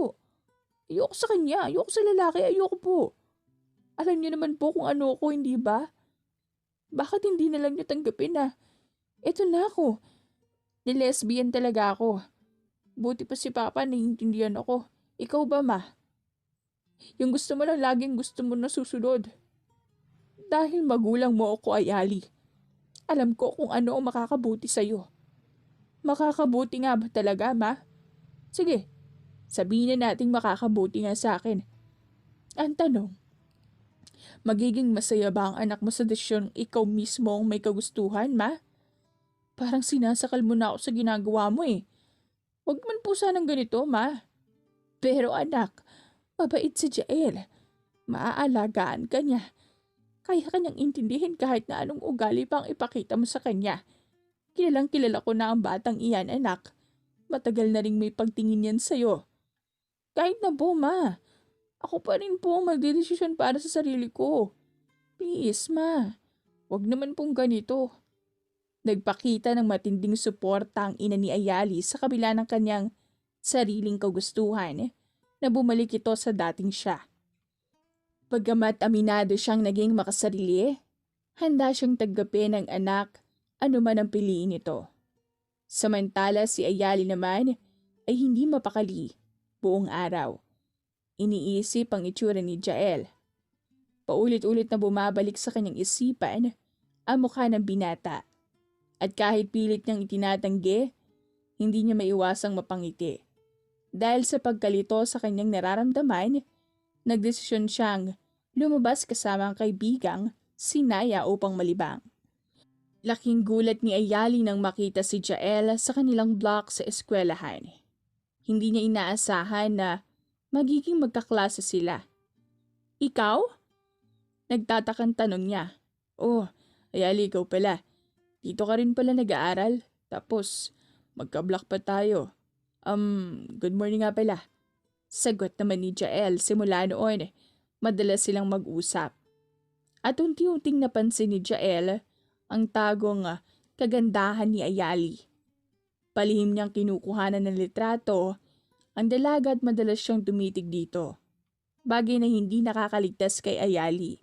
Ayoko sa kanya, ayoko sa lalaki, ayoko po. Alam niyo naman po kung ano ako, hindi ba? Bakit hindi na lang niyo tanggapin na eto na ako. Ni-lesbian talaga ako. Buti pa si Papa naiintindihan ako. Ikaw ba, ma? Yung gusto mo lang laging gusto mo na susunod. Dahil magulang mo ako, Ayali. Alam ko kung ano ang makakabuti sa'yo. Makakabuti nga ba talaga, ma? Sige. Sabihin na nating makakabuti nga sa akin. Ang tanong, magiging masaya ba ang anak mo sa desisyon ikaw mismo ang may kagustuhan, ma? Parang sinasakal mo na ako sa ginagawa mo eh. Huwag man po sanang ganito, ma. Pero anak, mabait si Jael. Maaalagaan ka niya. Kaya kanyang intindihin kahit na anong ugali pang ipakita mo sa kanya. Kilalang kilala ko na ang batang iyan, anak. Matagal na rin may pagtingin yan sa'yo. Kahit na po, ma. Ako pa rin po ang magdedesisyon para sa sarili ko. Please, ma. Huwag naman pong ganito. Nagpakita ng matinding suporta ang ina ni Ayali sa kabila ng kanyang sariling kagustuhan na bumalik ito sa dating siya. Bagamat aminado siyang naging makasarili, handa siyang tanggapin ng anak anuman ang piliin nito. Samantala si Ayali naman ay hindi mapakali buong araw. Iniisip ang itsura ni Jael. Paulit-ulit na bumabalik sa kanyang isipan ang mukha ng binata. At kahit pilit niyang itinatanggi, hindi niya maiwasang mapangiti. Dahil sa pagkalito sa kanyang nararamdaman, nagdesisyon siyang lumabas kasama ang kaibigang si Naya upang malibang. Laking gulat ni Ayali nang makita si Jael sa kanilang block sa eskwelahan. Hindi niya inaasahan na magiging magkaklase sila. Ikaw? Nagtatakang tanong niya. Oh, Ayali, ikaw pala. Dito ka rin pala nag-aaral. Tapos, magka-block pa tayo. Good morning nga pala. Sagot naman ni Jael simula noon. Madalas silang mag-usap. At unti-unting napansin ni Jael ang tagong kagandahan ni Ayali. Palihim niyang kinukuhanan ng litrato ang dalaga at madalas siyang tumitig dito. Bagay na hindi nakakaligtas kay Ayali.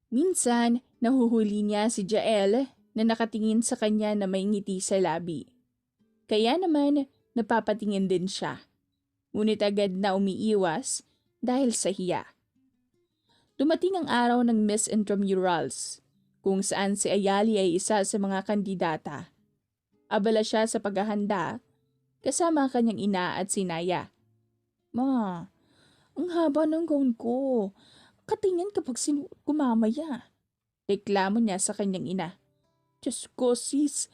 Minsan, nahuhuli niya si Jael na nakatingin sa kanya na may ngiti sa labi. Kaya naman, napapatingin din siya. Ngunit agad na umiiwas dahil sa hiya. Dumating ang araw ng Miss Intramurals, kung saan si Ayali ay isa sa mga kandidata. Abala siya sa paghahanda, kasama ang kanyang ina at si Naya. Ma, ang haba ng gown ko. katingin kapag sinuot ko mamaya. Reklamo niya sa kanyang ina. Diyos ko sis,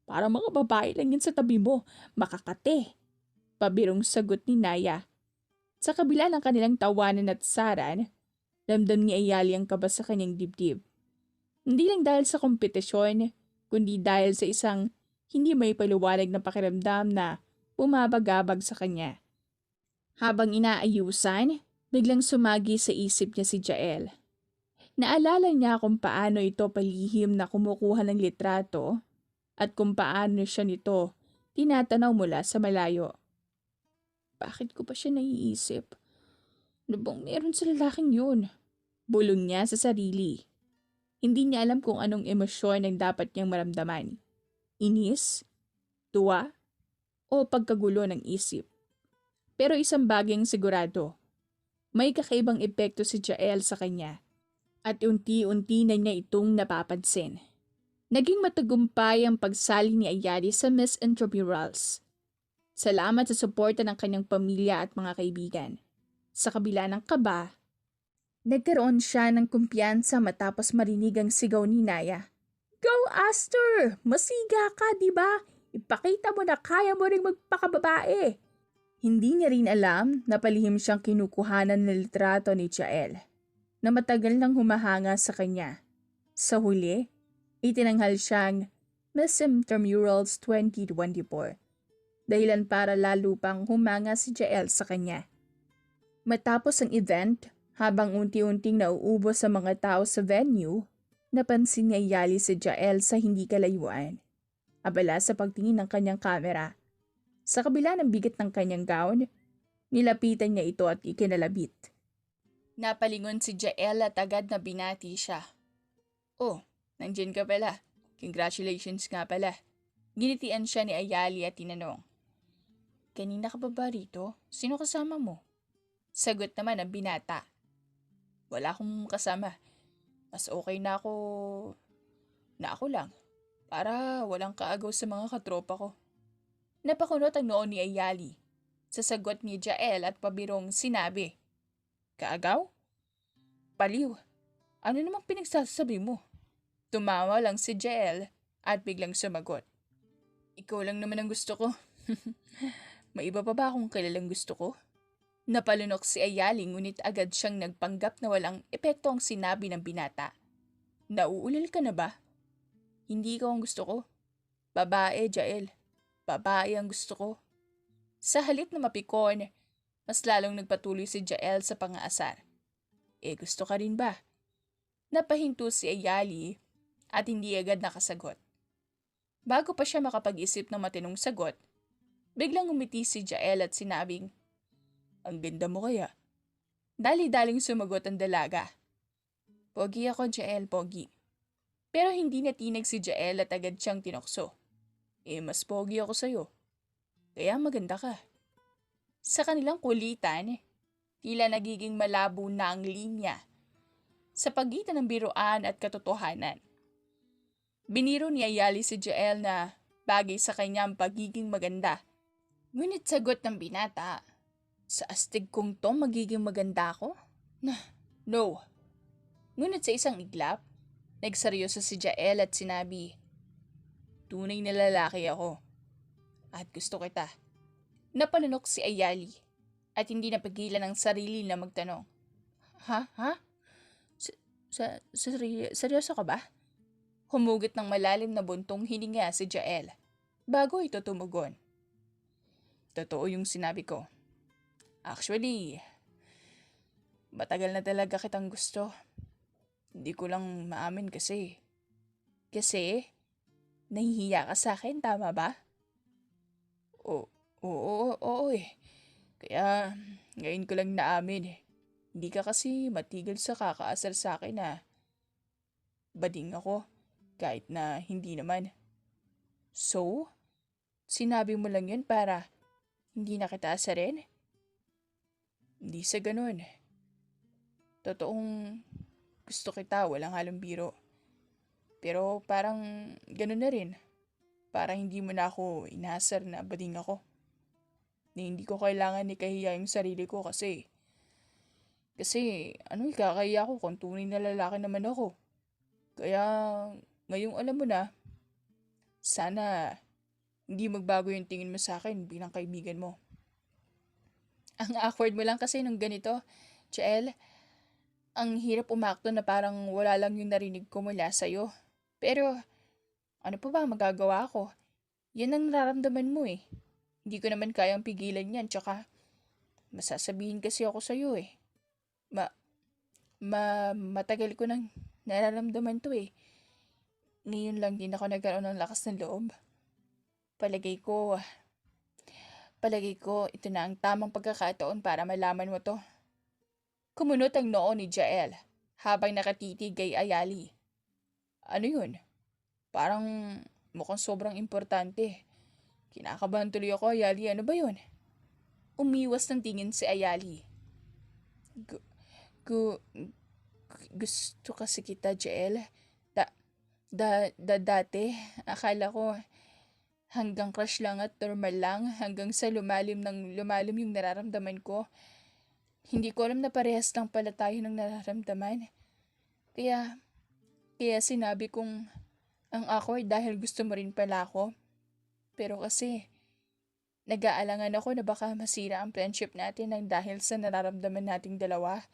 para mga babae lang yan sa tabi mo, makakate. Pabirong sagot ni Naya. Sa kabila ng kanilang tawanan at saran, ramdam ni Ayali ang kaba sa kanyang dibdib. Hindi lang dahil sa kompetisyon, kundi dahil sa isang hindi may paliwanag na pakiramdam na bumabagabag sa kanya. Habang inaayusan, biglang sumagi sa isip niya si Jael. Naalala niya kung paano ito palihim na kumukuha ng litrato at kung paano siya nito tinatanaw mula sa malayo. Bakit ko pa siya naiisip? Ano bang meron sa lalaking yun? Bulong niya sa sarili. Hindi niya alam kung anong emosyon ang dapat niyang maramdaman. Inis? Tuwa? O pagkagulo ng isip? Pero isang bagay ang sigurado. May kakaibang epekto si Jael sa kanya. At unti-unti na niya itong napapansin. Naging matagumpay ang pagsali ni Ayali sa Miss Intramurals. Salamat sa suporta ng kanyang pamilya at mga kaibigan. Sa kabila ng kaba, nagkaroon siya ng kumpiyansa matapos marinig ang sigaw ni Naya. Go Aster! Masiga ka, di ba? Ipakita mo na kaya mo ring magpakababae. Hindi niya rin alam na palihim siyang kinukuhanan ng litrato ni Jael na matagal nang humahanga sa kanya. Sa huli, itinanghal siyang Miss Intramurals 2024. Dahilan para lalo pang humanga si Jael sa kanya. Matapos ang event, habang unti-unting nauubos sa mga tao sa venue, napansin ni Ayali si Jael sa hindi kalayuan. Abala sa pagtingin ng kanyang kamera. Sa kabila ng bigat ng kanyang gown, nilapitan niya ito at ikinalabit. Napalingon si Jael at agad na binati siya. Oh, nandiyan ka pala. Congratulations nga pala. Ginitian siya ni Ayali at tinanong. Kanina ka ba rito? Sino kasama mo? Sagot naman ng binata. Wala akong kasama. Mas okay na ako lang. Para walang kaagaw sa mga katropa ko. Napakunot ang noon ni Ayali. Sa sagot ni Jael at pabirong sinabi. Kaagaw? Paliw. Ano namang pinagsasabi mo? Tumawa lang si Jael at biglang sumagot. Ikaw lang naman ang gusto ko. May iba pa ba akong kilalang gusto ko? Napalunok si Ayali ngunit agad siyang nagpanggap na walang epekto ang sinabi ng binata. Nauulil ka na ba? Hindi ko ang gusto ko. Babae, Jael. Babae ang gusto ko. Sa halip na mapikon, mas lalong nagpatuloy si Jael sa pangaasar. Gusto ka rin ba? Napahinto si Ayali at hindi agad nakasagot. Bago pa siya makapag-isip ng matinong sagot, biglang umiti si Jael at sinabing, ang ganda mo kaya? Dali-daling sumagot ang dalaga. Pogi ako, Jael, pogi. Pero hindi natinag si Jael at agad siyang tinokso. Mas pogi ako sa'yo. Kaya maganda ka. Sa kanilang kulitan, tila nagiging malabo na ang linya sa pagitan ng biruan at katotohanan. Biniro ni Ayali si Jael na bagay sa kanyang pagiging maganda. Ngunit sagot ng binata, sa astig kong to magiging maganda ako? No. Ngunit sa isang iglap, nagseryoso si Jael at sinabi, tunay na lalaki ako. At gusto kita. Napanunok si Ayali at hindi napigilan ang sarili na magtanong. Ha? Seryoso ka ba? Humugot ng malalim na buntong hininga si Jael bago ito tumugon. Totoo yung sinabi ko. Actually, matagal na talaga kitang gusto. Hindi ko lang maamin kasi. Kasi, nahihiya ka sa akin, tama ba? Oo eh. Kaya, ngayon ko lang naamin eh. Hindi ka kasi matigil sa kakaasar sa akin na bading ako, kahit na hindi naman. So, sinabi mo lang yun para hindi na kita asarin? Hindi sa ganun. Totoong gusto kita, walang halong biro. Pero parang ganun na rin. Parang hindi mo na ako inasar na bading ako. Na hindi ko kailangan ikahiya yung sarili ko kasi Kasi ikakaya ko kung tunay na lalaki naman ako. Kaya ngayong alam mo na, sana hindi magbago yung tingin mo sa akin bilang kaibigan mo. Ang awkward mo lang kasi nung ganito, Jael. Ang hirap umakto na parang wala lang yung narinig ko mula sa'yo. Pero ano pa ba magagawa ko? Yan ang nararamdaman mo eh. Hindi ko naman kayang pigilan yan, tsaka masasabihin kasi ako sa'yo eh. Ma, matagal ko nang nararamdaman to eh. Ngayon lang din ako nagkaroon ng lakas ng loob. Palagay ko, palagay ko ito na ang tamang pagkakataon para malaman mo to. Kumunot ang noo ni Jael habang nakatitig kay Ayali. Ano yun? Parang mukhang sobrang importante. Kinakabahan tuloy ako, Ayali. Ano ba yun? Umiwas ng tingin si Ayali. Gu- gu- Gusto kasi kita, Jael. Dati, akala ko hanggang crush lang at normal lang hanggang sa lumalim yung nararamdaman ko. Hindi ko alam na parehas lang pala tayo ng nararamdaman. Kaya, kaya sinabi kong ang awkward dahil gusto mo rin pala ako. Pero kasi, nag-aalangan ako na baka masira ang friendship natin ng dahil sa nararamdaman nating dalawa.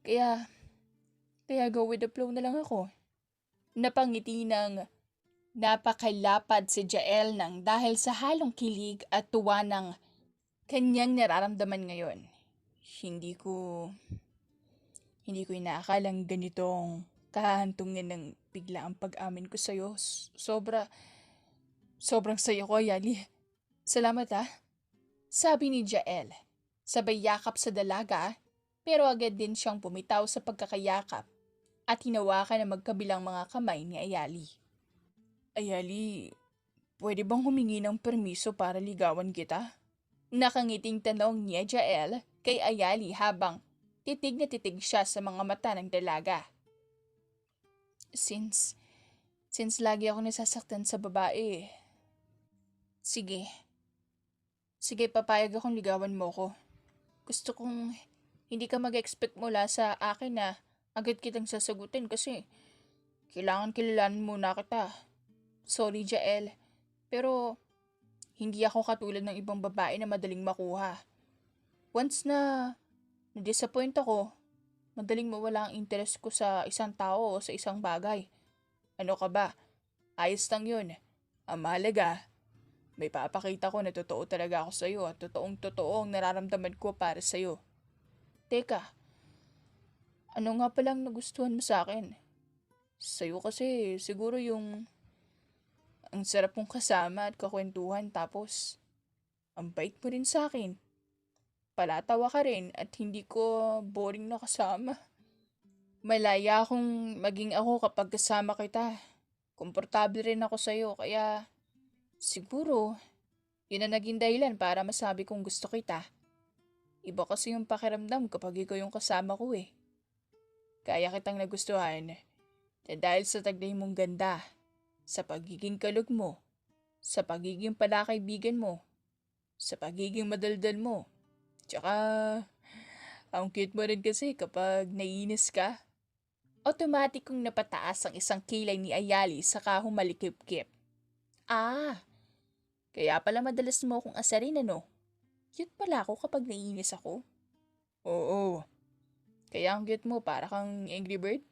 Kaya go with the flow na lang ako. Napangiti ng napakalapad si Jael nang dahil sa halong kilig at tuwa ng kanyang nararamdaman ngayon. Hindi ko inaakalang ganitong kahantungin ng bigla ang pag-amin ko sa'yo. Sobrang saya ko, Ayali. Salamat ha. Sabi ni Jael, sabay yakap sa dalaga, pero agad din siyang bumitaw sa pagkakayakap at hinawakan ang magkabilang mga kamay ni Ayali. Ayali, pwede bang humingi ng permiso para ligawan kita? Nakangiting tanong ni Jael kay Ayali habang titig na titig siya sa mga mata ng dalaga. Since lagi ako nasasaktan sa babae, sige. Sige, papayag akong ligawan mo ko. Gusto kong hindi ka mag-expect mula sa akin na agad kitang sasagutin kasi kailangan kilalanin muna kita. Sorry, Jael. Pero hindi ako katulad ng ibang babae na madaling makuha. Once na na-disappoint ako, madaling mawala ang interest ko sa isang tao o sa isang bagay. Ano ka ba? Ayos lang yun. Ang mahalaga, may papakita ko na totoo talaga ako sa'yo at totoong-totoo ang nararamdaman ko para sa'yo. Teka, ano nga palang nagustuhan mo sa akin? Sa'yo kasi siguro yung ang sarap mong kasama at kakwentuhan tapos ang bait mo rin sa akin. Palatawa ka rin at hindi ko boring na kasama. Malaya akong maging ako kapag kasama kita. Komportable rin ako sa'yo kaya siguro yun ang naging dahilan para masabi kong gusto kita. Iba kasi yung pakiramdam kapag ikaw yung kasama ko eh. Kaya kitang nagustuhan dahil sa taglay mong ganda, sa pagiging kalog mo, sa pagiging palakaibigan mo, sa pagiging madaldal mo. Tsaka, ang cute mo rin kasi kapag naiinis ka. Automatic kong napataas ang isang kilay ni Ayali saka humalikip-kip. Ah, kaya pala madalas mo akong asarin ano? Cute pala ako kapag naiinis ako. Oo, kaya ang cute mo para kang Angry Bird.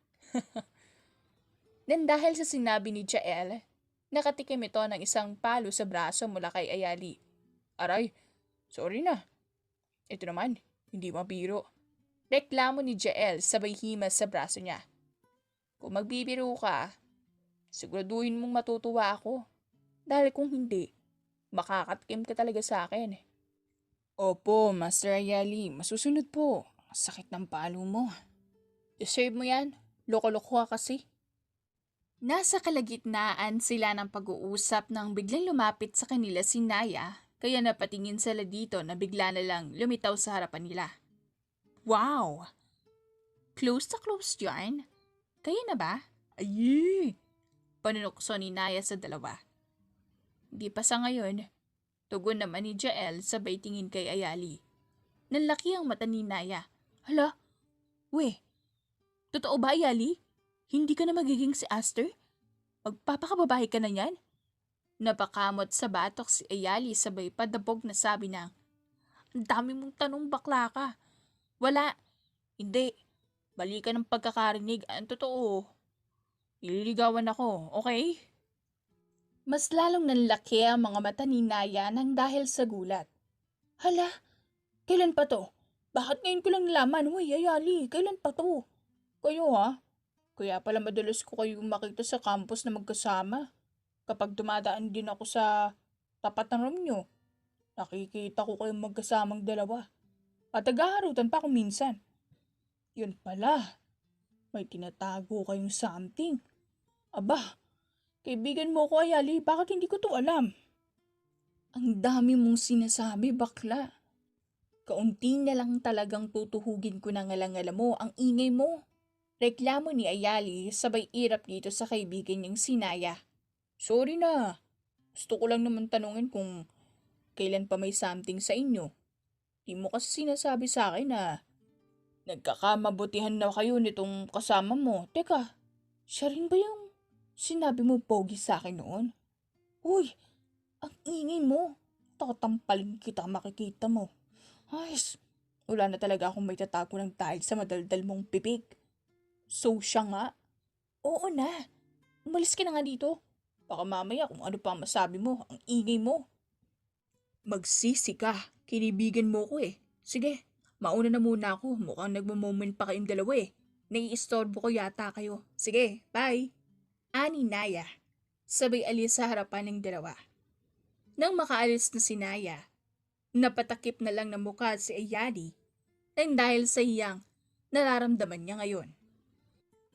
Nang dahil sa sinabi ni Jael, nakatikim ito ng isang palo sa braso mula kay Ayali. Aray, sorry na. Ito naman, hindi mabiro. Reklamo ni Jael sabay himas sa braso niya. Kung magbibiro ka, siguraduhin mong matutuwa ako. Dahil kung hindi, makakatikim ka talaga sa akin. Opo, Master Ayali, masusunod po. Sakit ng palo mo. Deserve mo yan. Loko-loko ka kasi. Nasa kalagitnaan sila ng pag-uusap nang biglang lumapit sa kanila si Naya, kaya napatingin sila dito na bigla na lang lumitaw sa harapan nila. Wow! Close na close yarn? Kaya na ba? Ay! Panunokso ni Naya sa dalawa. Di pa sa ngayon. Tugon naman ni Jael sabay tingin kay Ayali. Nanlaki ang mata ni Naya. Hala, We, totoo ba, Ayali? Hindi ka na magiging si Aster? Magpapakababae ka na yan? Napakamot sa batok si Ayali sabay padabog na sabi ng, "Ang dami mong tanong, bakla ka." "Wala, hindi. Bali ka ng pagkakarinig, ang totoo. Nililigawan ako, okay?" Mas lalong nanlaki ang mga mata ni Naya nang dahil sa gulat. "Hala, kailan pa to? Bakit ngayon ko lang nalaman? Uy, Ayali, kailan pa to? Kayo ha? Kaya pala madalas ko kayong makita sa campus na magkasama. Kapag dumadaan din ako sa tapat ng room nyo, nakikita ko kayong magkasamang dalawa. At naghaharutan pa kung minsan. Yun pala, may tinatago kayong something. Aba, kaibigan mo ko, Ayali, bakit hindi ko to alam?" "Ang dami mong sinasabi, bakla. Kaunti na lang talagang tutuhugin ko ng ngalangala mo, ang ingay mo." Reklamo ni Ayali sabay irap dito sa kaibigan niyang si Naya. "Sorry na. Gusto ko lang naman tanungin kung kailan pa may something sa inyo. Di mo kasi sinasabi sa akin na nagkakamabutihan na kayo nitong kasama mo. Teka, siya rin ba yung sinabi mo pogi sa akin noon? Uy, ang ingay mo. Tatampalin kita makikita mo. Ay, wala na talaga akong may tatago ng dahil sa madaldal mong bibig. So siya nga? Oo na. Umalis ka na nga dito. Baka mamaya kung ano pa masabi mo, ang ingay mo." "Magsisi ka. Kinibigan mo ko eh. Sige, mauna na muna ako. Mukhang nagmamoment pa kayong dalawa eh. Naiistorbo ko yata kayo. Sige, bye." Ani Naya. Sabay alis sa harapan ng dalawa. Nang makaalis na si Naya, napatakip na lang ng mukha si Ayali nang dahil sa iyang nararamdaman niya ngayon.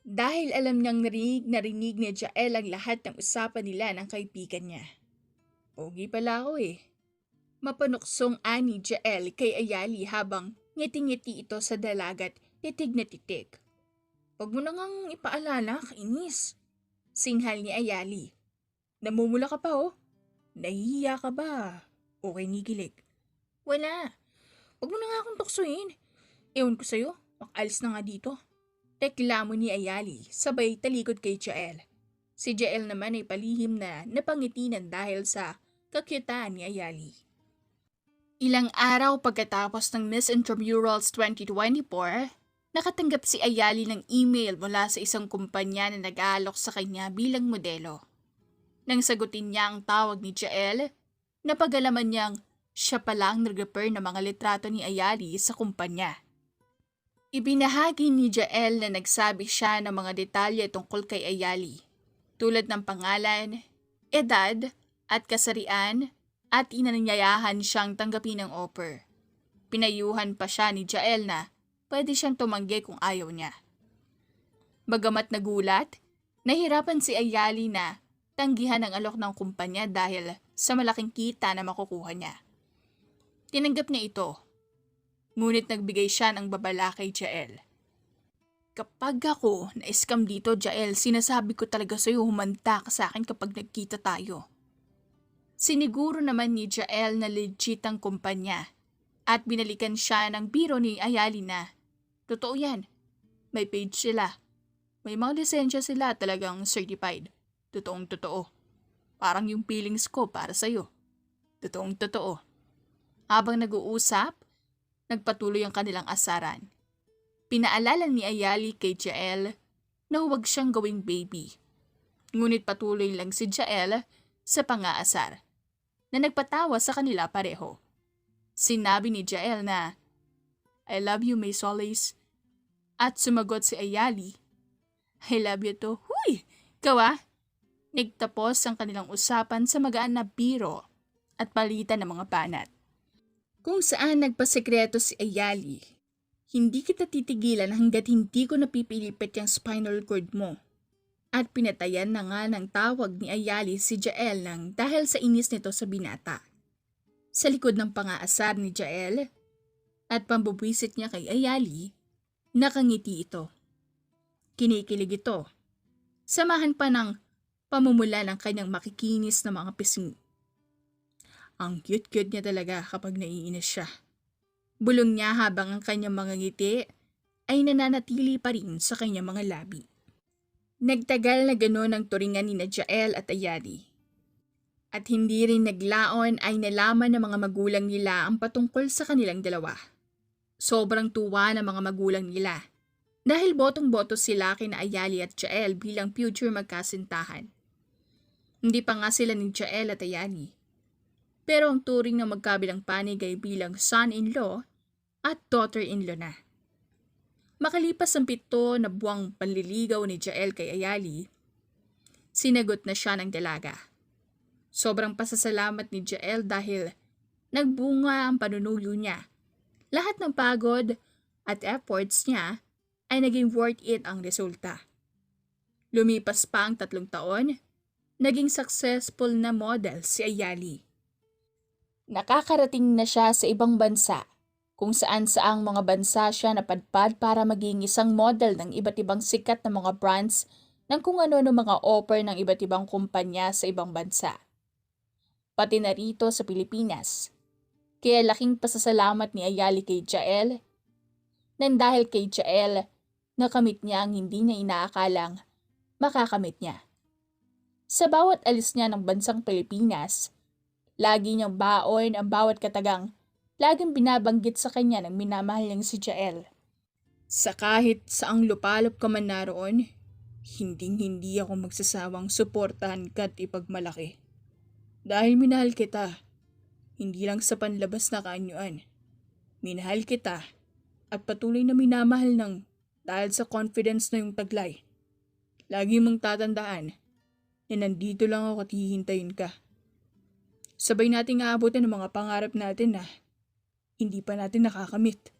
Dahil alam niyang narinig ni Jael ang lahat ng usapan nila ng kaibigan niya. "Pogi pala ako eh." Mapanuksong ani Jael kay Ayali habang ngiti-ngiti ito sa dalagat titig na titig. "Huwag mo na ngang ipaalala, kainis." Singhal ni Ayali. "Namumula ka pa oh. Nahihiya ka ba? O kinikilig?" "Wala. Huwag mo na nga akong tuksuin. Ewan ko sa'yo, makaalis na nga dito." Reklamo ni Ayali sabay talikod kay Jael. Si Jael naman ay palihim na napangitinan dahil sa kakyutan ni Ayali. Ilang araw pagkatapos ng Miss Intramurals 2024, nakatanggap si Ayali ng email mula sa isang kumpanya na nag-aalok sa kanya bilang modelo. Nang sagutin niya ang tawag ni Jael, napagalaman niyang siya pala ang nag-repair ng mga litrato ni Ayali sa kumpanya. Ibinahagi ni Jael na nagsabi siya ng mga detalye tungkol kay Ayali, tulad ng pangalan, edad, at kasarian, at inanyayahan siyang tanggapin ang offer. Pinayuhan pa siya ni Jael na pwede siyang tumanggi kung ayaw niya. Bagamat nagulat, nahirapan si Ayali na tanggihan ang alok ng kumpanya dahil sa malaking kita na makukuha niya. Tinanggap niya ito. Ngunit nagbigay siya ng babala kay Jael. "Kapag ako na-scam dito, Jael, sinasabi ko talaga sa'yo humanda ka sa akin kapag nagkita tayo." Siniguro naman ni Jael na legit ang kumpanya at binalikan siya ng biro ni Ayali na, "Totoo yan. May page sila. May mga lisensya sila, talagang certified. Totoong totoo. Parang yung feelings ko para sa'yo. Totoong totoo." Habang nag-uusap, nagpatuloy ang kanilang asaran. Pinaalala ni Ayali kay Jael na huwag siyang gawing baby. Ngunit patuloy lang si Jael sa pang-aasar, na nagpatawa sa kanila pareho. Sinabi ni Jael na, "I love you, May Solis." At sumagot si Ayali, "I love you too." Huy! Kawa? Nagtapos ang kanilang usapan sa magaan na biro at palitan ng mga banat. Kung saan nagpasekreto si Ayali, "Hindi kita titigilan hanggat hindi ko napipilipit yung spinal cord mo." At pinatayan na nga ng tawag ni Ayali si Jael nang dahil sa inis nito sa binata. Sa likod ng pang-aasar ni Jael at pambubwisit niya kay Ayali, nakangiti ito. Kinikilig ito. Samahan pa ng pamumula ng kanyang makikinis na mga pisngi. Ang cute-cute niya talaga kapag naiinis siya. Bulong niya habang ang kanyang mga ngiti ay nananatili pa rin sa kanyang mga labi. Nagtagal na gano'n ang turingan ni Jael at Ayali. At hindi rin naglaon ay nalaman ng mga magulang nila ang patungkol sa kanilang dalawa. Sobrang tuwa ng mga magulang nila dahil botong-boto sila kina Ayali at Jael bilang future magkasintahan. Hindi pa nga sila ni Jael at Ayali. Pero ang turing ng magkabilang panig ay bilang son-in-law at daughter-in-law na. Makalipas ang 7 na buwang panliligaw ni Jael kay Ayali, sinagot na siya ng dalaga. Sobrang pasasalamat ni Jael dahil nagbunga ang panunuyo niya. Lahat ng pagod at efforts niya ay naging worth it ang resulta. Lumipas pa ang 3 taon, naging successful na model si Ayali. Nakakarating na siya sa ibang bansa, kung saan-saang mga bansa siya napadpad para maging isang model ng iba't ibang sikat na mga brands ng kung ano-ano mga offer ng iba't ibang kumpanya sa ibang bansa. Pati na rito sa Pilipinas. Kaya laking pasasalamat ni Ayali kay Jael, nang dahil kay Jael, nakamit niya ang hindi niya inaakalang makakamit niya. Sa bawat alis niya ng bansang Pilipinas, lagi niyang baon ang bawat katagang laging binabanggit sa kanya ng minamahal niyang si Jael. Sa kahit saang lupalop ka man naroon, hinding-hindi ako magsasawang suportahan ka at ipagmalaki. Dahil minahal kita, hindi lang sa panlabas na kaanyuan. Minahal kita at patuloy na minamahal ng dahil sa confidence na yung taglay. Lagi mong tatandaan na nandito lang ako at hihintayin ka. Sabay nating aabutin ang mga pangarap natin na hindi pa natin nakakamit.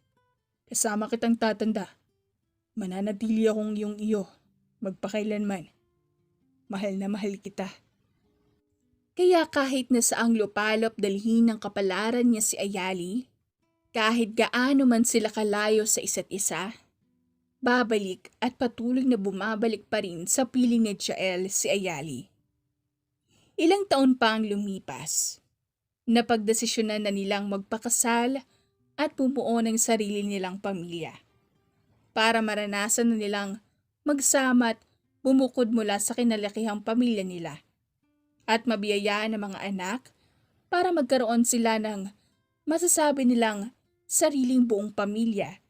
Kasama kitang tatanda. Mananatili akong iyong iyo, magpakailanman. Mahal na mahal kita. Kaya kahit na saang lupalop dalhin ng kapalaran niya si Ayali, kahit gaano man sila kalayo sa isa't isa, babalik at patuloy na bumabalik pa rin sa piling ni Jael si Ayali. Ilang taon pa ang lumipas. Napagdesisyonan na nilang magpakasal at bumuo ng sarili nilang pamilya. Para maranasan na nilang magsama at bumukod mula sa kinalakihang pamilya nila. At mabiyayaan ng mga anak para magkaroon sila ng masasabi nilang sariling buong pamilya.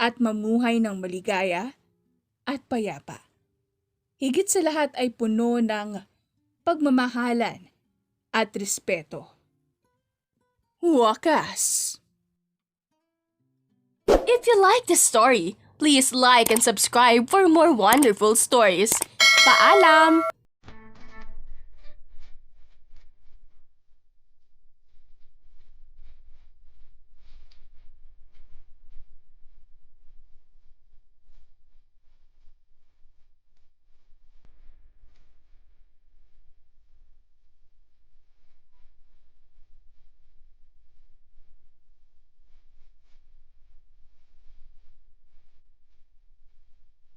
At mamuhay ng maligaya at payapa. Higit sa lahat ay puno ng pagmamahalan at respeto. Wakas! If you like this story, please like and subscribe for more wonderful stories. Paalam!